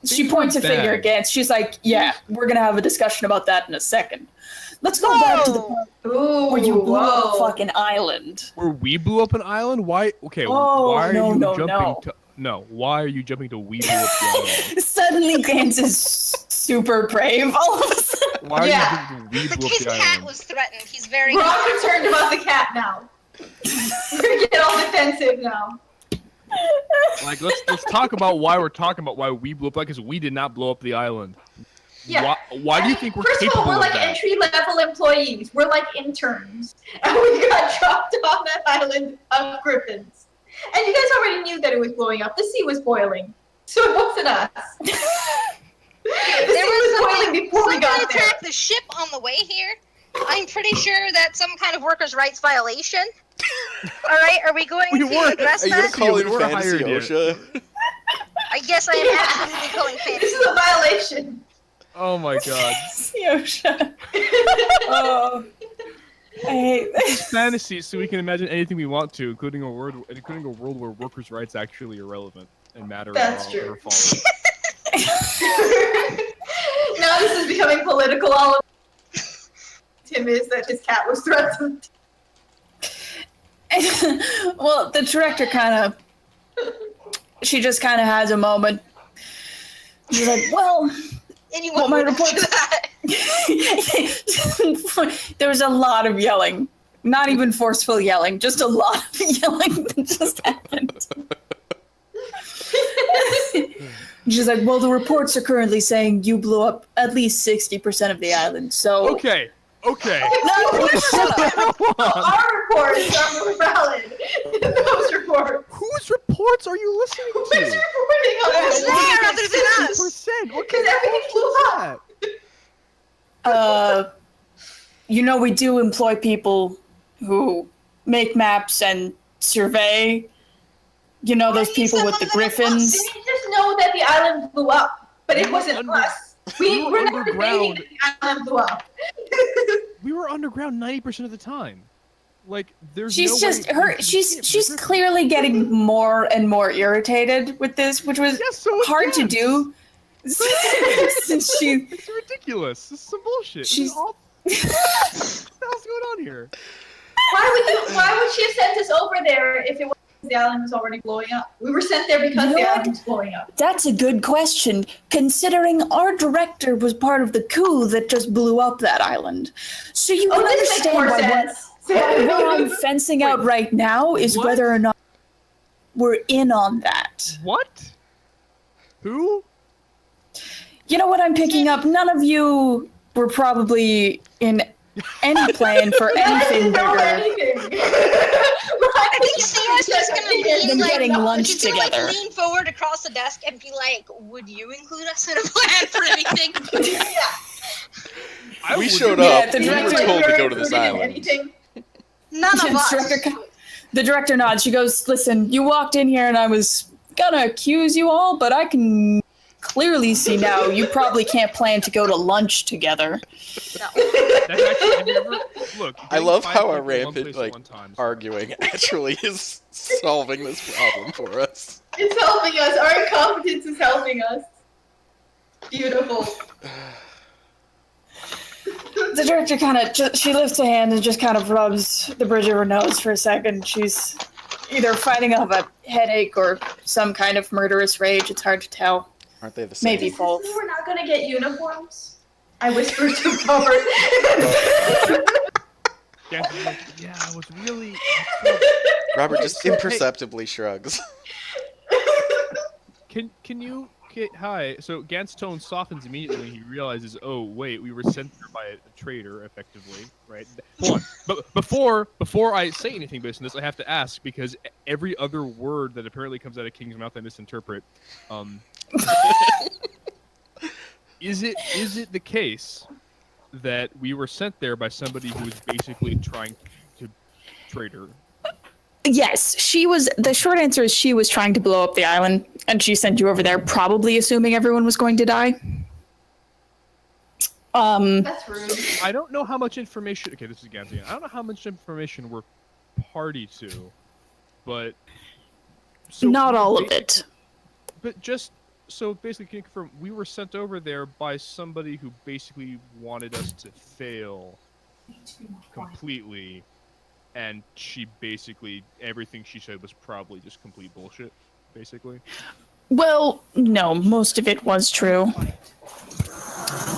She points a finger against. She's like, "Yeah, we're gonna have a discussion about that in a second. Let's go back to the part Ooh, where you blew up a whoa. fucking island." Where we blew up an island? Why? Okay, Oh, why are no, you no, jumping no. to? No, why are you jumping to we blew up the island? Suddenly, Gans is super brave. All of a sudden. Why are Yeah. you jumping to we blew up His the cat island? was threatened. He's very. We're all concerned about the cat now. We're getting all defensive now. Like, let's talk about why we're talking about why we blew up, because we did not blow up the island. Yeah. Why do you think we're First capable of all, we're like of that? entry-level employees. We're like interns. And we got dropped on that island of griffins. And you guys already knew that it was blowing up. The sea was boiling. So it wasn't us. The sea was boiling before we Someone got there. attacked the ship on the way here. I'm pretty sure that's some kind of workers' rights violation. All right, are we going We to weren't- address Are you gonna that? call in We're Fantasy hired here. OSHA? I guess I am absolutely calling This fantasy. is a violation. Oh my god. Yosha. Oh. I hate this. It's fantasy, so we can imagine anything we want to, including a world where workers' rights actually irrelevant and matter That's at all true. or falling. Now Now this is becoming political. All of Tim is that his cat was threatened. Well, the director she just kind of has a moment. She's like, well, Anyone my would report do that. there was a lot of yelling. Not even forceful yelling, just a lot of yelling that just happened. She's like, well, the reports are currently saying you blew up at least 60% of the island, so... Okay. No, shut up. Our reports are more valid than those reports. Whose reports are you listening Who's to? reporting on Who's this? there other than us? 60%. What Because kind of everything blew bullshit is up. We do employ people who make maps and survey. You know, those people with the griffins. We just know that the island blew up, but it wasn't us. we were We're not underground. debating that the island blew up. We were underground 90% of the time. Like, there's She's no just way her. we She's could she's get rid of clearly getting more and more irritated with this, which was Yes, so is hard to Gans. do. Since she, It's ridiculous. This is some bullshit. She's- What the hell's going on here? Why would she have sent us over there if it was the island was already blowing up? We were sent there because You know the what? island was blowing up. that's a good question, considering our director was part of the coup that just blew up that island. So you can This makes understand more why sense. what I'm fencing out right now is What? whether or not we're in on that. What? Who? You know what I'm picking up? None of you were probably in any plan for anything know bigger. anything. I think Sarah's just gonna lean Than getting lunch she's gonna together. like lean forward across the desk and be like, "Would you include us in a plan for anything?" I We would- showed Yeah, up. the We were director- told to You're go to this included in island. anything. None of us. The director nods. She goes, listen, you walked in here and I was gonna accuse you all, but I can clearly see now you probably can't plan to go to lunch together. That's actually, have you ever, look, I getting love 5 how people our in one rampant, place at like, one time is- arguing actually is solving this problem for us. It's helping us. Our incompetence is helping us. Beautiful. The director she lifts a hand and just kind of rubs the bridge of her nose for a second. She's either fighting off a headache or some kind of murderous rage. It's hard to tell. Aren't they the same? Maybe both. We're not gonna get uniforms. I whispered to Robert. Gans is like, yeah, I was really... Robert just imperceptibly shrugs. Can you... Hi. So Gant's tone softens immediately when he realizes, oh, wait, we were sent there by a traitor, effectively, right? Hold on. But before I say anything based on this, I have to ask, because every other word that apparently comes out of King's mouth I misinterpret. Is it the case that we were sent there by somebody who was basically trying to traitor? Yes, the short answer is she was trying to blow up the island, and she sent you over there probably assuming everyone was going to die. That's rude. I don't know how much information... Okay, this is Gans again. I don't know how much information we're party to, but... So Not all of it. But just... So basically, can you confirm, we were sent over there by somebody who basically wanted us to fail completely, and she basically... Everything she said was probably just complete bullshit, basically. Well, no, most of it was true.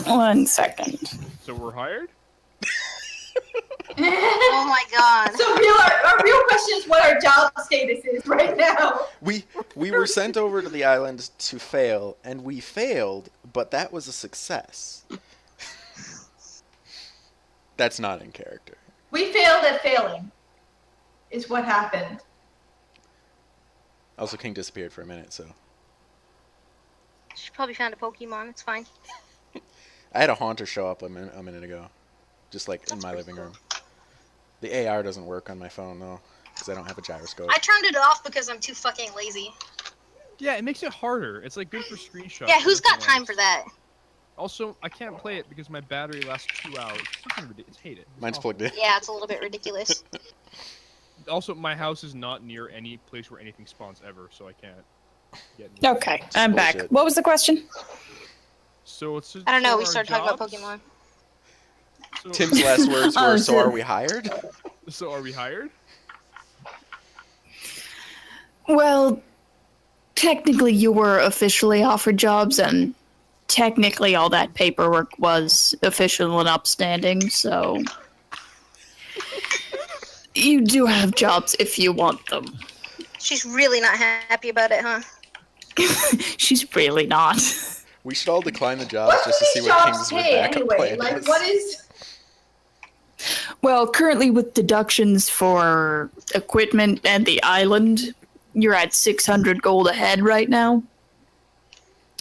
1 second. So we're hired? Oh my god. So our real question is what our job status is right now. We were sent over to the island to fail, and we failed, but that was a success. That's not in character. We failed at failing, is what happened. Also, King disappeared for a minute, so... She probably found a Pokemon. It's fine. I had a Haunter show up a minute ago. Just, like, in my living room. The AR doesn't work on my phone, though, because I don't have a gyroscope. I turned it off because I'm too fucking lazy. Yeah, it makes it harder. It's like good for screenshots. Yeah, who's but got time for that? Also, I can't play it because my battery lasts 2 hours. It's fucking ridiculous. Hate it. It's Mine's awful. plugged in. Yeah, it's a little bit ridiculous. Also, my house is not near any place where anything spawns ever, so I can't get. Okay, I'm back. Bullshit. What was the question? So it's. I don't know. so We our started talking about jobs- Pokemon. So, Tim's last words were, Oh, "So so- are we hired?" So are we hired? Well, technically you were officially offered jobs, and technically all that paperwork was official and upstanding, so you do have jobs if you want them. She's really not happy about it, huh? She's really not. We should all decline the jobs What just to do see these what jobs King's pay backup anyway? plan Like, is. what is? Well, currently with deductions for equipment and the island, you're at 600 gold a head right now.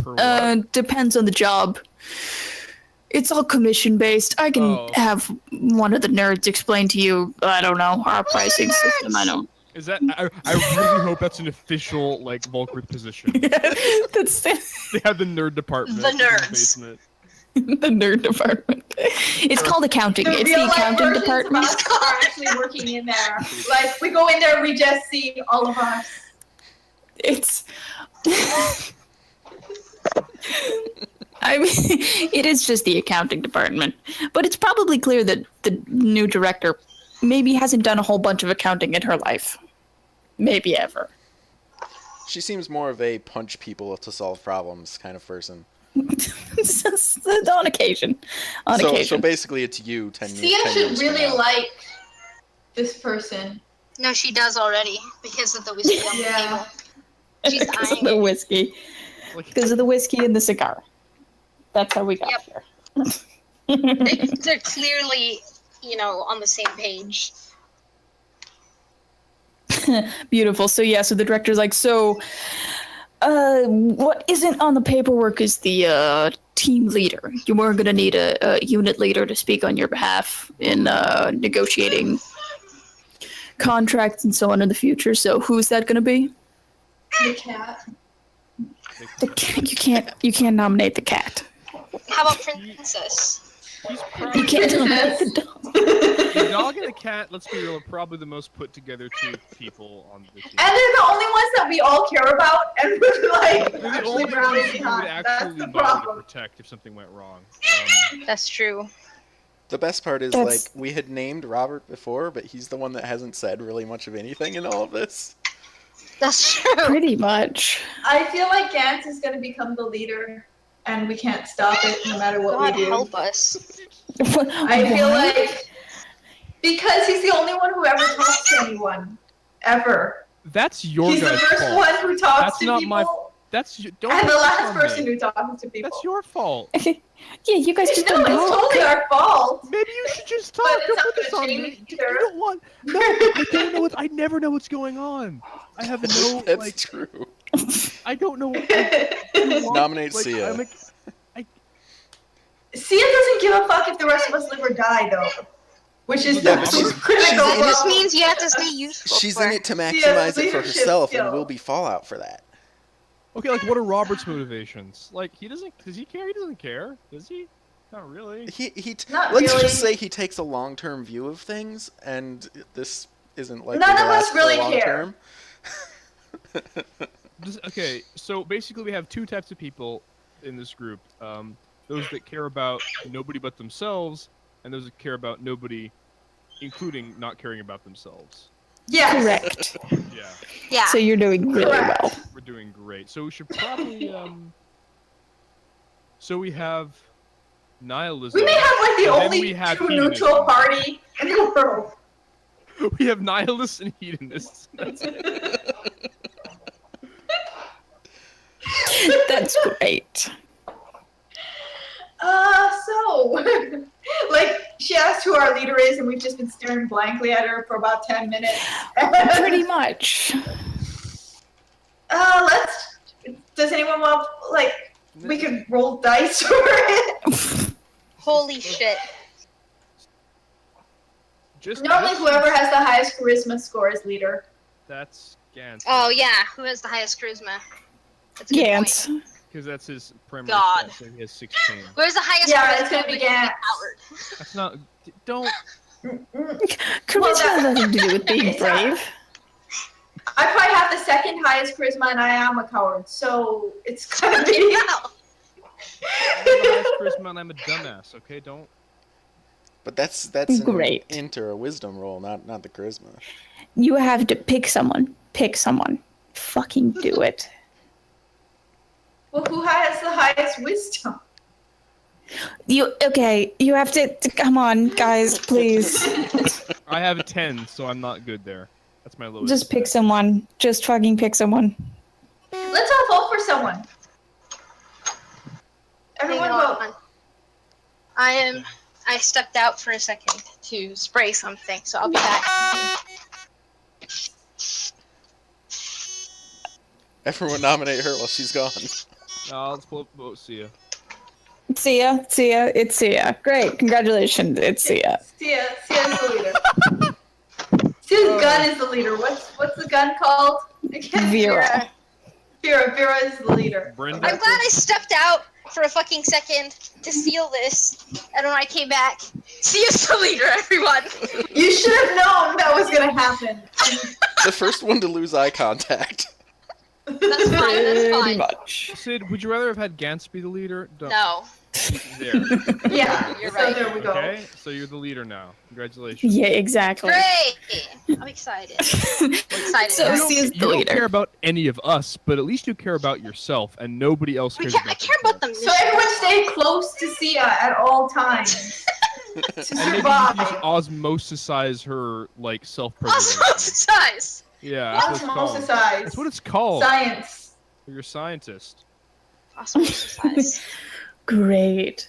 For what? Depends on the job. It's all commission based. I can have one of the nerds explain to you, I don't know, our pricing system. I don't. Is that? I really hope that's an official like Vulkreth position. That's They have the nerd department. The in nerds. basement. the nerd department. It's called accounting. The It's the real life accounting versions department. of us are actually working in there. Like, we go in there, we just see all of us. It's. I mean, it is just the accounting department, but it's probably clear that the new director maybe hasn't done a whole bunch of accounting in her life. Maybe ever. She seems more of a punch people to solve problems kind of person. Just on occasion. On So occasion. basically, it's you 10 years. Sia 10 should years from really now. like this person. No, she does already because of the whiskey on the Yeah. table. She's Because of eyeing the it. whiskey. Because of the whiskey and the cigar. That's how we got They're clearly, on the same page. here. Beautiful. So yeah, so the director's like, what isn't on the paperwork is the team leader. You were going to need a unit leader to speak on your behalf in negotiating contracts and so on in the future. So who's that going to be? The cat. The cat. You can't nominate the cat. How about Princess? He's You probably can't nominate the dog. the dog and the cat. Let's be real, are probably the most put together two people on the team. And they're the only ones that we all care about, and we're like They're the actually only rallying ones who would behind. That's actually the bother to problem. protect if something went wrong. That's true. The best part is, That's- like, we had named Robert before, but he's the one that hasn't said really much of anything in all of this. That's true. Pretty much. I feel like Gantz is going to become the leader, and we can't stop it no matter what God we do. help us. I feel like because he's the only one who ever talks to anyone, ever. That's your He's the guys' first fault. one who talks That's to not people, my- Don't and put the this last on person me. who talks to people. That's your fault. Yeah, you guys just No, don't it's talk. totally our fault. Maybe you should just talk. But it's Don't not put this gonna on change me. You either. don't want. No, I don't know. I never know what's going on. I have no That's like. true. I don't know. Nominate like, Sia. Sia doesn't give a fuck if the rest of us live or die, though. Which is Yeah, the but she's- critical she's in It just problem. means you have to stay useful. She's for in it. it to Sia's maximize it for leadership herself, skill. and will be fallout for that. Okay, like what are Robert's motivations? Like he doesn't. Does he care? He doesn't care. Does he? Not really. Not Let's really. just say he takes a long-term view of things, and this isn't like None the of last us really for long care. term. Okay, so basically we have two types of people in this group. Those that care about nobody but themselves, and those that care about nobody, including not caring about themselves. Yes. Correct. Yeah, Yeah. So you're doing really Correct. well. we're doing great. So we should probably So we have nihilism. We may have like the And then only we have true hedonism. neutral party in the world. We have nihilists and hedonists. That's it. That's great. So, like, she asked who our leader is, and we've just been staring blankly at her for about 10 minutes. Pretty much. Does anyone want, like, we could roll dice for it? Holy shit. Normally, whoever has the highest charisma score is leader. That's Gantz. Oh yeah, who has the highest charisma? That's a good point. Gantz. Because that's his primary God. stat, so he has 16. Where's the highest Yeah, charisma? it's gonna be Would Gantz. Howard. That's not. Don't. Charisma has nothing to do with being It's not- brave. I probably have the second highest charisma, and I am a coward, so it's gonna be. Wow. have the highest charisma and I'm a dumbass. Okay, don't. But that's Great. an int or a wisdom roll, not the charisma. You have to pick someone. Pick someone. Fucking do it. Well, who has the highest wisdom? You have to come on, guys, please. I have a 10, so I'm not good there. That's my lowest. Just pick someone. Just fucking pick someone. Let's all vote for someone. Everyone Hang vote. on. I stepped out for a second to spray something, so I'll be back. Everyone nominate her while she's gone. Let's vote Sia. Sia. It's Sia. Great. Congratulations. It's Sia. Sia's the leader. Sia's gun is the leader. What's the gun called? I can't Vera. Vera is the leader. Brenda. I'm glad I stepped out for a fucking second to seal this, and when I came back, Sia's the leader, everyone! You should have known that was gonna happen. The first one to lose eye contact. That's fine, that's Pretty fine. much. Sid, would you rather have had Gantz be the leader? No. There. Yeah, You're so right. there we go. Okay, so you're the leader now. Congratulations. Yeah, exactly. Great! I'm excited. I'm excited. So now. Sia's the You don't leader. care about any of us, but at least you care about yourself, and nobody else cares I about care about the themselves. mission. So everyone stay close to Sia at all times to And maybe you survive. can just osmosisize her, like, self-preservation. Osmosisize! Yeah, that's what it's called. Osmosisize. That's what it's called. Science. You're a scientist. Osmosisize. Great.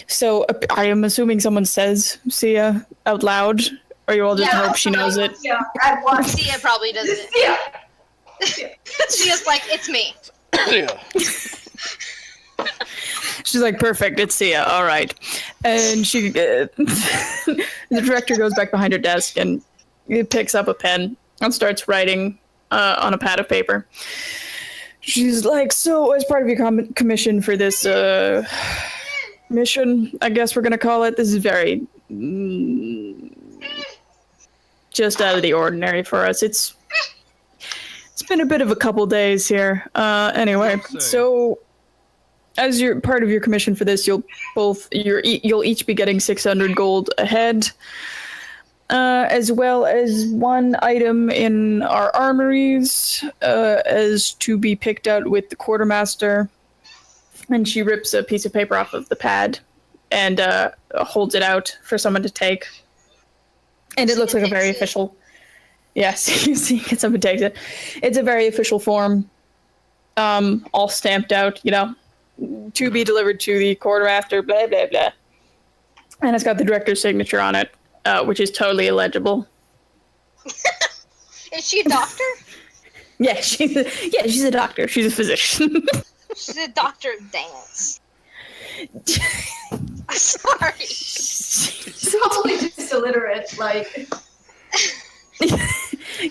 So I am assuming someone says Sia out loud, or you all just Yeah, hope she knows it. Yeah, at once. Sia probably does it. Sia. Sia's like, it's me. Yeah. She's like, perfect, it's Sia, all right. And she, the director goes back behind her desk and picks up a pen and starts writing on a pad of paper. She's like, so as part of your commission for this mission, I guess we're going to call it, this is very just out of the ordinary for us. It's been a bit of a couple days here. Anyway, so as your part of your commission for this, you'll each be getting 600 gold ahead, as well as one item in our armories, as to be picked out with the quartermaster. And she rips a piece of paper off of the pad and holds it out for someone to take. And it looks like a very official. Yes, you see, it, someone takes it. It's a very official form, all stamped out, you know, to be delivered to the quartermaster, blah, blah, blah. And it's got the director's signature on it, which is totally illegible. Is she a doctor? Yeah, she's a doctor. She's a physician. She's a doctor of dance. I'm sorry. She's probably just illiterate, like.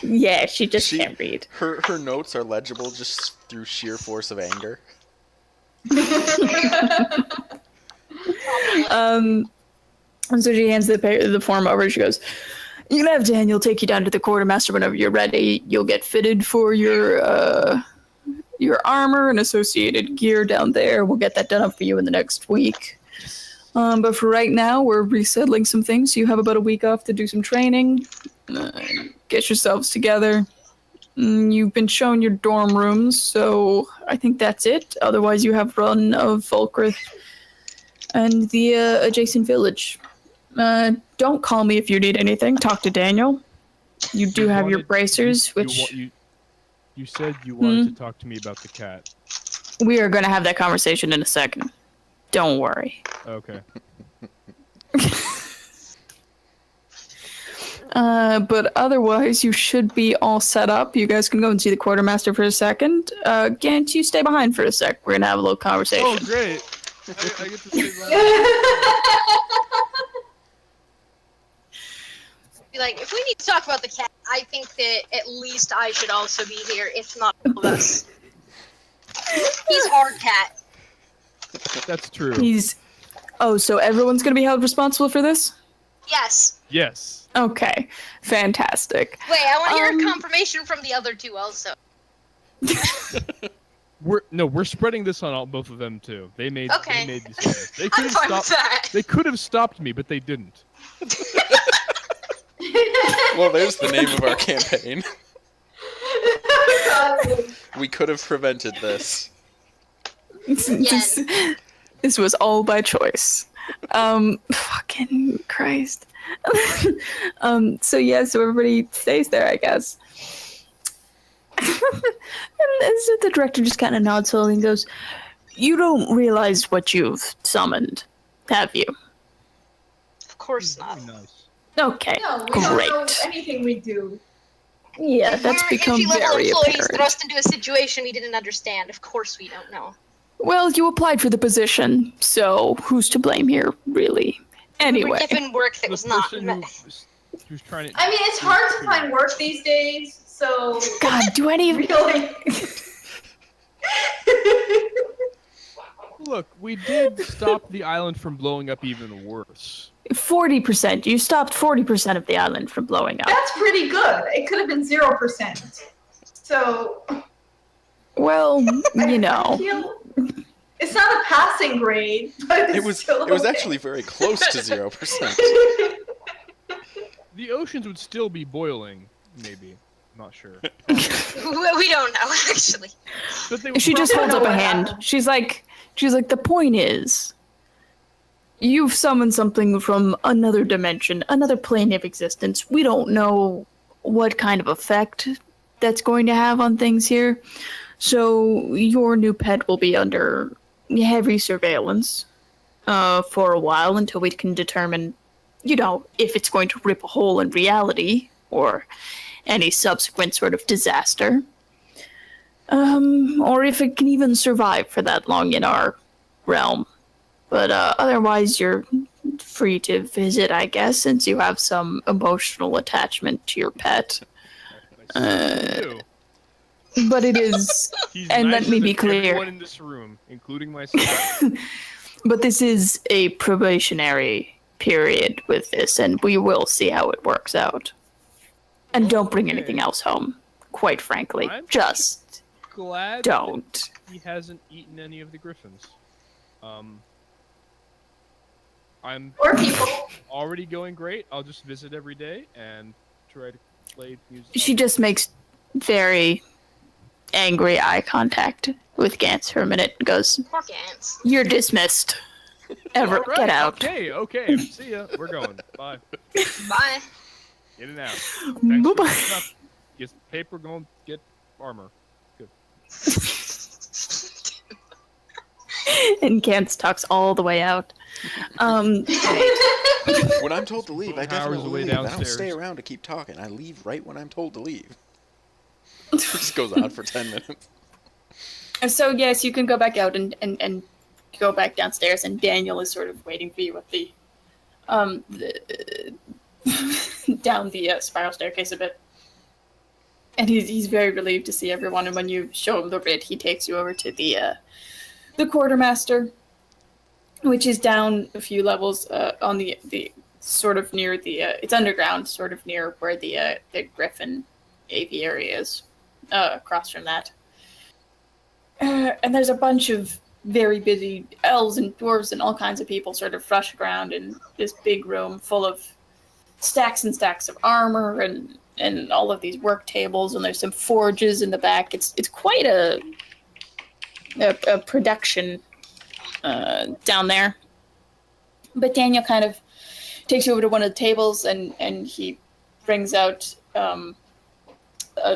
Yeah, she just can't read. Her notes are legible just through sheer force of anger. And so she hands the form over. She goes, "You can have Daniel take you down to the quartermaster whenever you're ready. You'll get fitted for your armor and associated gear down there. We'll get that done up for you in the next week. But for right now, we're resettling some things. You have about a week off to do some training. Get yourselves together. You've been shown your dorm rooms, so I think that's it. Otherwise, you have run of Vulkreth and the adjacent village. Don't call me if you need anything. Talk to Daniel. You do have your bracers, which you said you wanted to talk to me about the cat. we are going to have that conversation in a second. Don't worry. Okay. But otherwise, you should be all set up. You guys can go and see the quartermaster for a second. Gant, you stay behind for a sec. We're going to have a little conversation. Oh, great. I get to stay behind. Be like, if we need to talk about the cat, I think that at least I should also be here, if not all of us. He's our cat. That's true. So everyone's going to be held responsible for this? Yes. Yes. Okay, fantastic. Wait, I want to hear a confirmation from the other two also. We're spreading this on both of them too. They made these things. They could I'm have fine with stopped. that. They could have stopped me, but they didn't. Well, there's the name of our campaign. We could have prevented this. This was all by choice. Fucking Christ. So everybody stays there, I guess. And the director just kind of nods slowly and goes, "You don't realize what you've summoned, have you?" Of course not. Very nice. Okay, No, we great. don't know anything we do. Yeah, If that's we're become entry-level very employees apparent. thrust into a situation we didn't understand. Of course we don't know. Well, you applied for the position, so who's to blame here, really? We Anyway. were given work that The was not. person who was trying to. I mean, it's hard to find work these days, so God, do any of really. Look, we did stop the island from blowing up even worse. 40%. You stopped 40% of the island from blowing up. That's pretty good. It could have been 0%. So Well, you know. it's not a passing grade, but it's It was still okay. actually very close to 0%. The oceans would still be boiling, maybe. Not sure. We don't know, actually. But they would She just I don't holds know up a what hand. happened. She's like, the point is, you've summoned something from another dimension, another plane of existence. We don't know what kind of effect that's going to have on things here. So your new pet will be under heavy surveillance for a while until we can determine, if it's going to rip a hole in reality or any subsequent sort of disaster. Or if it can even survive for that long in our realm. But otherwise, you're free to visit, I guess, since you have some emotional attachment to your pet. But it is, He's and let nicer me be than clear. Everyone in this room, including myself. but this is a probationary period with this, and we will see how it works out. And don't bring Okay. anything else home, quite frankly. I'm Just Glad don't. that he hasn't eaten any of the griffins. I'm Or people. already going great. I'll just visit every day and try to play music. She just makes very angry eye contact with Gantz for a minute and goes, Poor Gantz. "You're dismissed. All right, Get out." Okay. See ya. We're going. Bye. Bye. In and out. Thanks for Bye-bye. picking up. Get paper, go and get armor. Good. And Gantz talks all the way out. When I'm told to leave, I 12 hours definitely away leave. I don't downstairs. stay around to keep talking. I leave right when I'm told to leave. It just goes on for 10 minutes. So yes, you can go back out and go back downstairs, and Daniel is sort of waiting for you at the down the spiral staircase a bit. And he's very relieved to see everyone, and when you show him the writ, he takes you over to the quartermaster, which is down a few levels on the sort of near the it's underground, sort of near where the griffin aviary is, across from that. And there's a bunch of very busy elves and dwarves and all kinds of people sort of rushed around in this big room full of stacks and stacks of armor and all of these work tables, and there's some forges in the back. It's quite a production down there. But Daniel kind of takes you over to one of the tables, and he brings out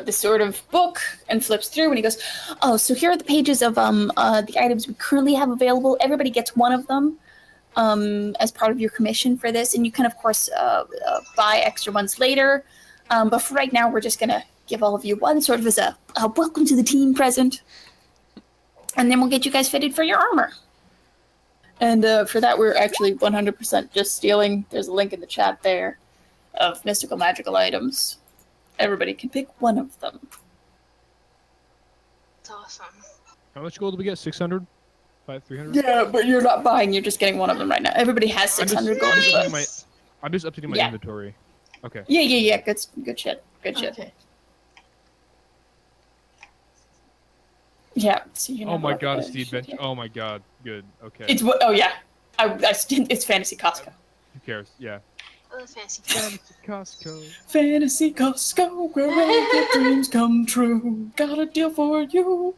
this sort of book and flips through, and he goes, "Oh, so here are the pages of the items we currently have available. Everybody gets one of them as part of your commission for this, and you can, of course, buy extra ones later. But for right now, we're just going to give all of you one sort of as a welcome to the team present. And then we'll get you guys fitted for your armor." And for that, we're actually 100% just stealing. There's a link in the chat there of mystical magical items. Everybody can pick one of them. It's awesome. How much gold do we get? 600? 300? Yeah, but you're not buying. You're just getting one of them right now. Everybody has 600 gold. I'm just updating my Yeah. inventory. Okay. Yeah. Good shit. Okay. Yeah. So you Oh my god, it's what the you should adventure. do. Oh my god, good. Okay. It's what? Oh yeah. It's Fantasy Costco. Who cares? Yeah. Oh, fancy. Fantasy Costco. Fantasy Costco, where all your dreams come true. Got a deal for you.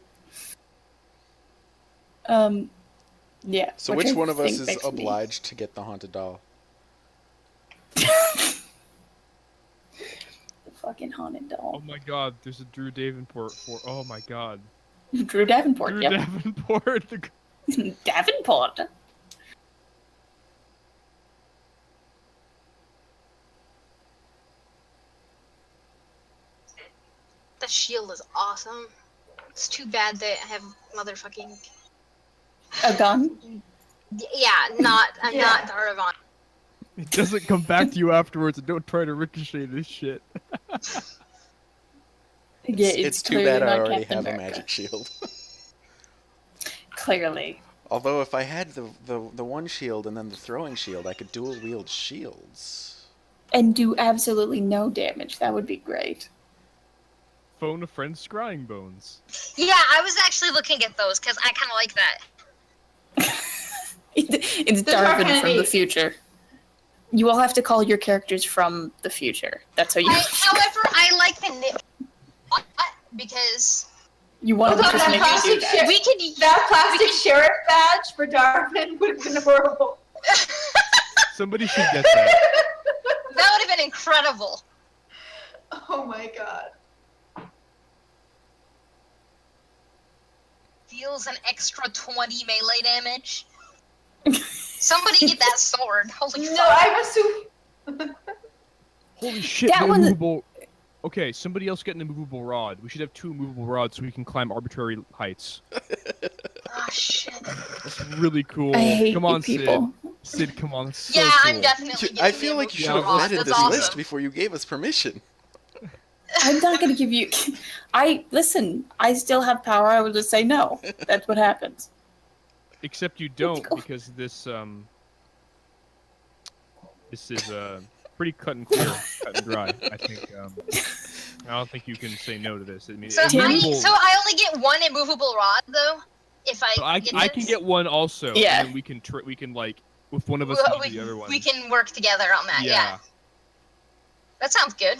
Yeah. So which which I one of us think is makes me- obliged to get the haunted doll? The fucking haunted Oh doll. my god, there's a Drew Davenport for. Oh my god. Drew Davenport. Drew Yep. Davenport. Davenport. The shield is awesome. It's too bad that I have motherfucking. A gun. Yeah, I'm not Yeah. Daravan. It doesn't come back to you afterwards, and don't try to ricochet this shit. Yeah, It's too clearly bad I not already Captain have a America. magic shield. Clearly. Although if I had the one shield and then the throwing shield, I could dual wield shields. And do absolutely no damage. That would be great. Phone a friend, scrying bones. Yeah, I was actually looking at those because I kind of like that. It's Those are Darwin kinda from the neat. future. You all have to call your characters from the future. That's how you. However, I like the knit because You want to Although just that make me do plastic that. shit- we could. That plastic sheriff badge for Darwin would have been horrible. Somebody should get that. That would have been incredible. Oh my god. Deals an extra 20 melee damage. Somebody get that sword. Holy No, fuck. I'm assuming. Holy shit, That the one- immovable... Okay, somebody else get an immovable rod. We should have 2 immovable rods so we can climb arbitrary heights. Oh shit. That's really cool. I hate Come on, you people. Sid. Sid, come on. That's so Yeah, cool. I'm definitely. I getting feel the like you should Yeah, have immovable rod. vetted That's this awesome. list before you gave us permission. I'm not going to give you. Listen. I still have power. I will just say no. That's what happens. Except you don't, go. because this is pretty cut and clear, cut and dry. I think I don't think you can say no to this. I mean, So immovable- I only get one immovable rod though. If I but I get can this? get one also. Yeah. And then we can like if one of us Well, can do the other one. we can work together on that. Yeah. Yeah. That sounds good.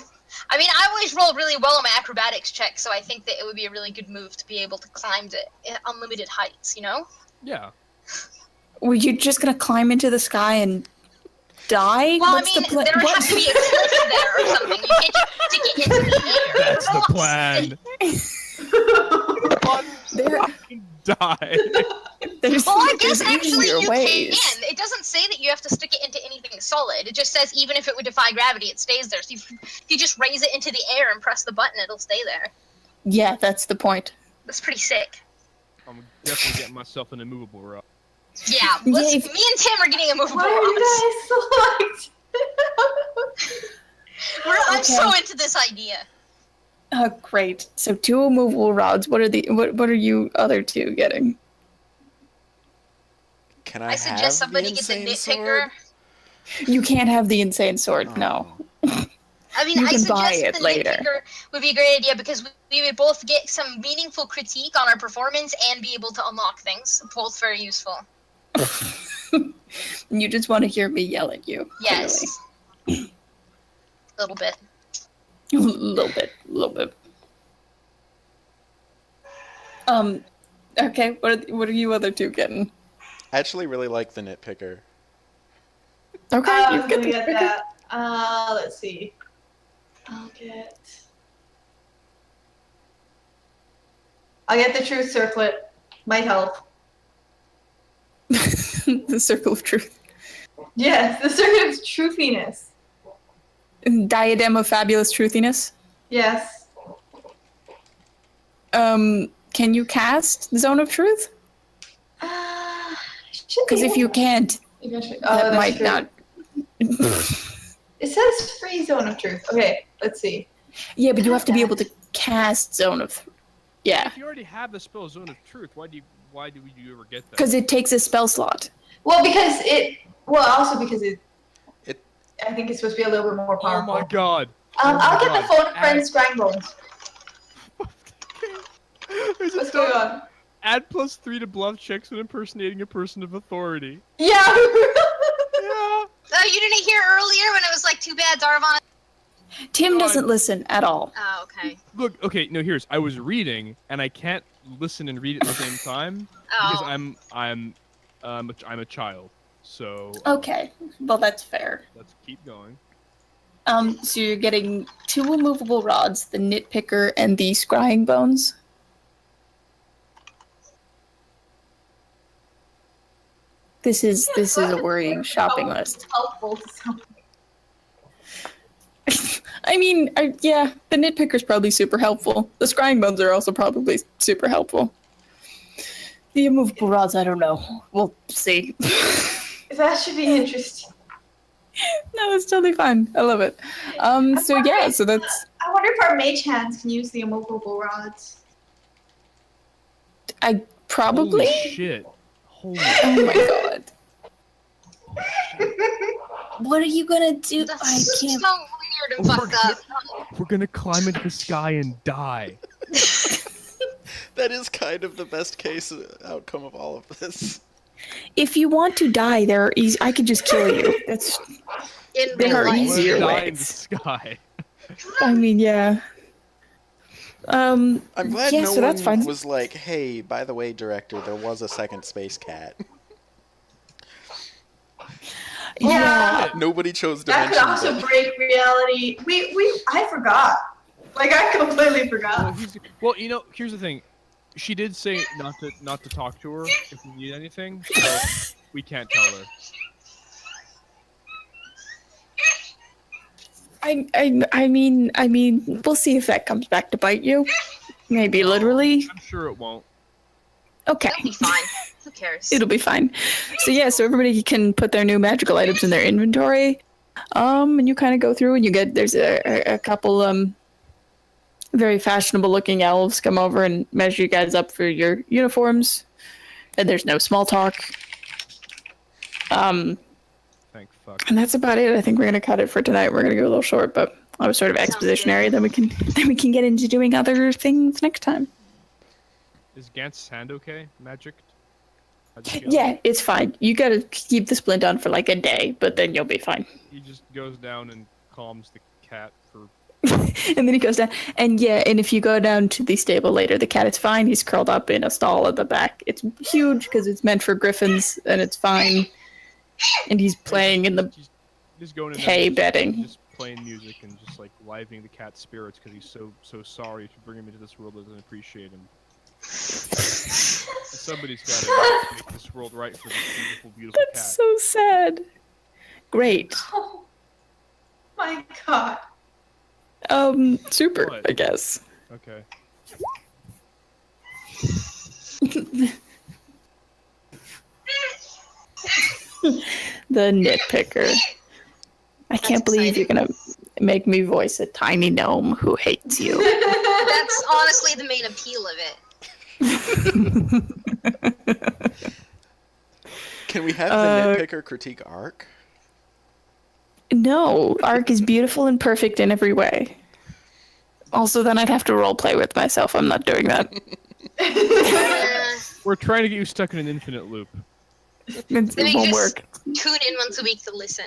I mean, I always roll really well on my acrobatics check, so I think that it would be a really good move to be able to climb to unlimited heights. You know? Yeah. Were you just going to climb into the sky and die? Well, What's I mean, the plan? there would have to be a cliff there or something. You can't just stick it into the air. That's the plan. There, Fucking die. there's, Well, I there's guess actually easier you ways. can. It doesn't say that you have to stick it into anything solid. It just says even if it would defy gravity, it stays there. So if you just raise it into the air and press the button, it'll stay there. Yeah, that's the point. That's pretty sick. I'm definitely getting myself an immovable rod. Yeah, Yeah, me if- and Tim are getting a movable Why are rods. you guys so like? I'm Okay. so into this idea. Oh, great. So 2 immovable rods. What are you other 2 getting? Can I have suggest somebody the gets a insane nitpicker. sword? You can't have the insane sword. Oh. No. I mean, You I can buy suggest it the later. nitpicker would be a great idea because we would both get some meaningful critique on our performance and be able to unlock things. Both very useful. You just want to hear me yell at you. Yes. A little bit. Clearly. A little bit. Okay, what are you other 2 getting? I actually really like the nitpicker. Okay, I you was get gonna the get picker. that. Let's see. I'll get the truth circlet. Might help. The circle of truth. Yes, the circle of truthiness. Diadem of fabulous truthiness. Yes. Can you cast Zone of Truth? Because if you can't, Eventually. that that's might true. not. It says free zone of truth. Okay, let's see. Yeah, but you have to be able to cast Zone of. Yeah, If you already have the spell Zone of Truth, why do you ever get that? because it takes a spell slot. Well, because it. Well, also because it. It- I think it's supposed to be a little bit more Oh powerful. my god. I'll get the God. phone of friends grind bones. There's What's going on? Add +3 to bluff checks when impersonating a person of authority. Yeah. Yeah. Oh, you didn't hear earlier when it was like, too bad Darvon. Tim God. doesn't listen at all. Oh, okay. Look, okay, no, I was reading, and I can't listen and read at the same time because Oh. I'm a child. So Okay, well that's fair. let's keep going. So you're getting 2 immovable rods, the nitpicker and the scrying bones. This is a worrying shopping list. Helpful to someone. I mean, yeah, the nitpicker's probably super helpful. The scrying bones are also probably super helpful. The immovable rods, I don't know. We'll see. That should be interesting. No, it's totally fine. I love it. So yeah, so that's... I wonder if our mage hands can use the immovable rods. I probably... Holy shit. Holy Oh my god. What are you gonna do? That's I can't... so weird and fucked up. We're gonna climb into the sky and die. That is kind of the best case outcome of all of this. If you want to die, I could just kill you. That's... In There real are life. easier Die in the ways. sky. I mean, yeah. I'm glad yeah, no so that's one fine. was like, hey, by the way, director, there was a second space cat. Yeah. Nobody chose to That could mention also that. break reality. I forgot. Like, I completely Well, forgot. well, here's the thing. She did say not to talk to her if we need anything, so we can't tell her. I mean, we'll see if that comes back to bite you. Maybe literally. I'm sure it won't. Okay. It'll be fine. Who cares? It'll be fine. So yeah, so everybody can put their new magical items in their inventory. And you kind of go through and there's a couple very fashionable looking elves come over and measure you guys up for your uniforms. And there's no small talk. Thank fuck. And that's about it. I think we're gonna cut it for tonight. We're gonna go a little short, but I was sort of Sounds expositionary. Then we can get into doing other things next time. Is Gant's hand okay? Magic? Yeah, it's fine. You gotta keep the splint on for like a day, but then you'll be fine. He just goes down and calms the cat for... And then he goes down. And yeah, and if you go down to the stable later, the cat is fine. He's curled up in a stall at the back. It's huge because it's meant for griffins, and it's fine. And he's playing in the Just going in there hay and bedding. just playing music and just like livening the cat's spirits because he's so sorry to bring him into this world that doesn't appreciate him. Somebody's got to make this world right for this beautiful cat. That's so sad. Great. Oh my god. Super, What? I guess. Okay. The nitpicker. I can't believe you're gonna make me voice a tiny gnome who hates you. That's honestly the main appeal of it. Can we have the nitpicker critique Arc? No, Ark is beautiful and perfect in every way. Also, then I'd have to roleplay with myself. I'm not doing that. We're trying to get you stuck in an infinite loop. It Then you won't just work. tune in once a week to listen.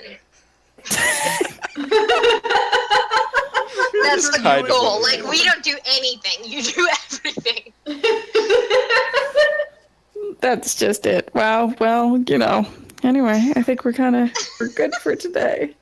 That's the kind of goal. what we Like, we don't do anything. You do everything. That's just it. Wow. Well, Anyway, I think we're good for today.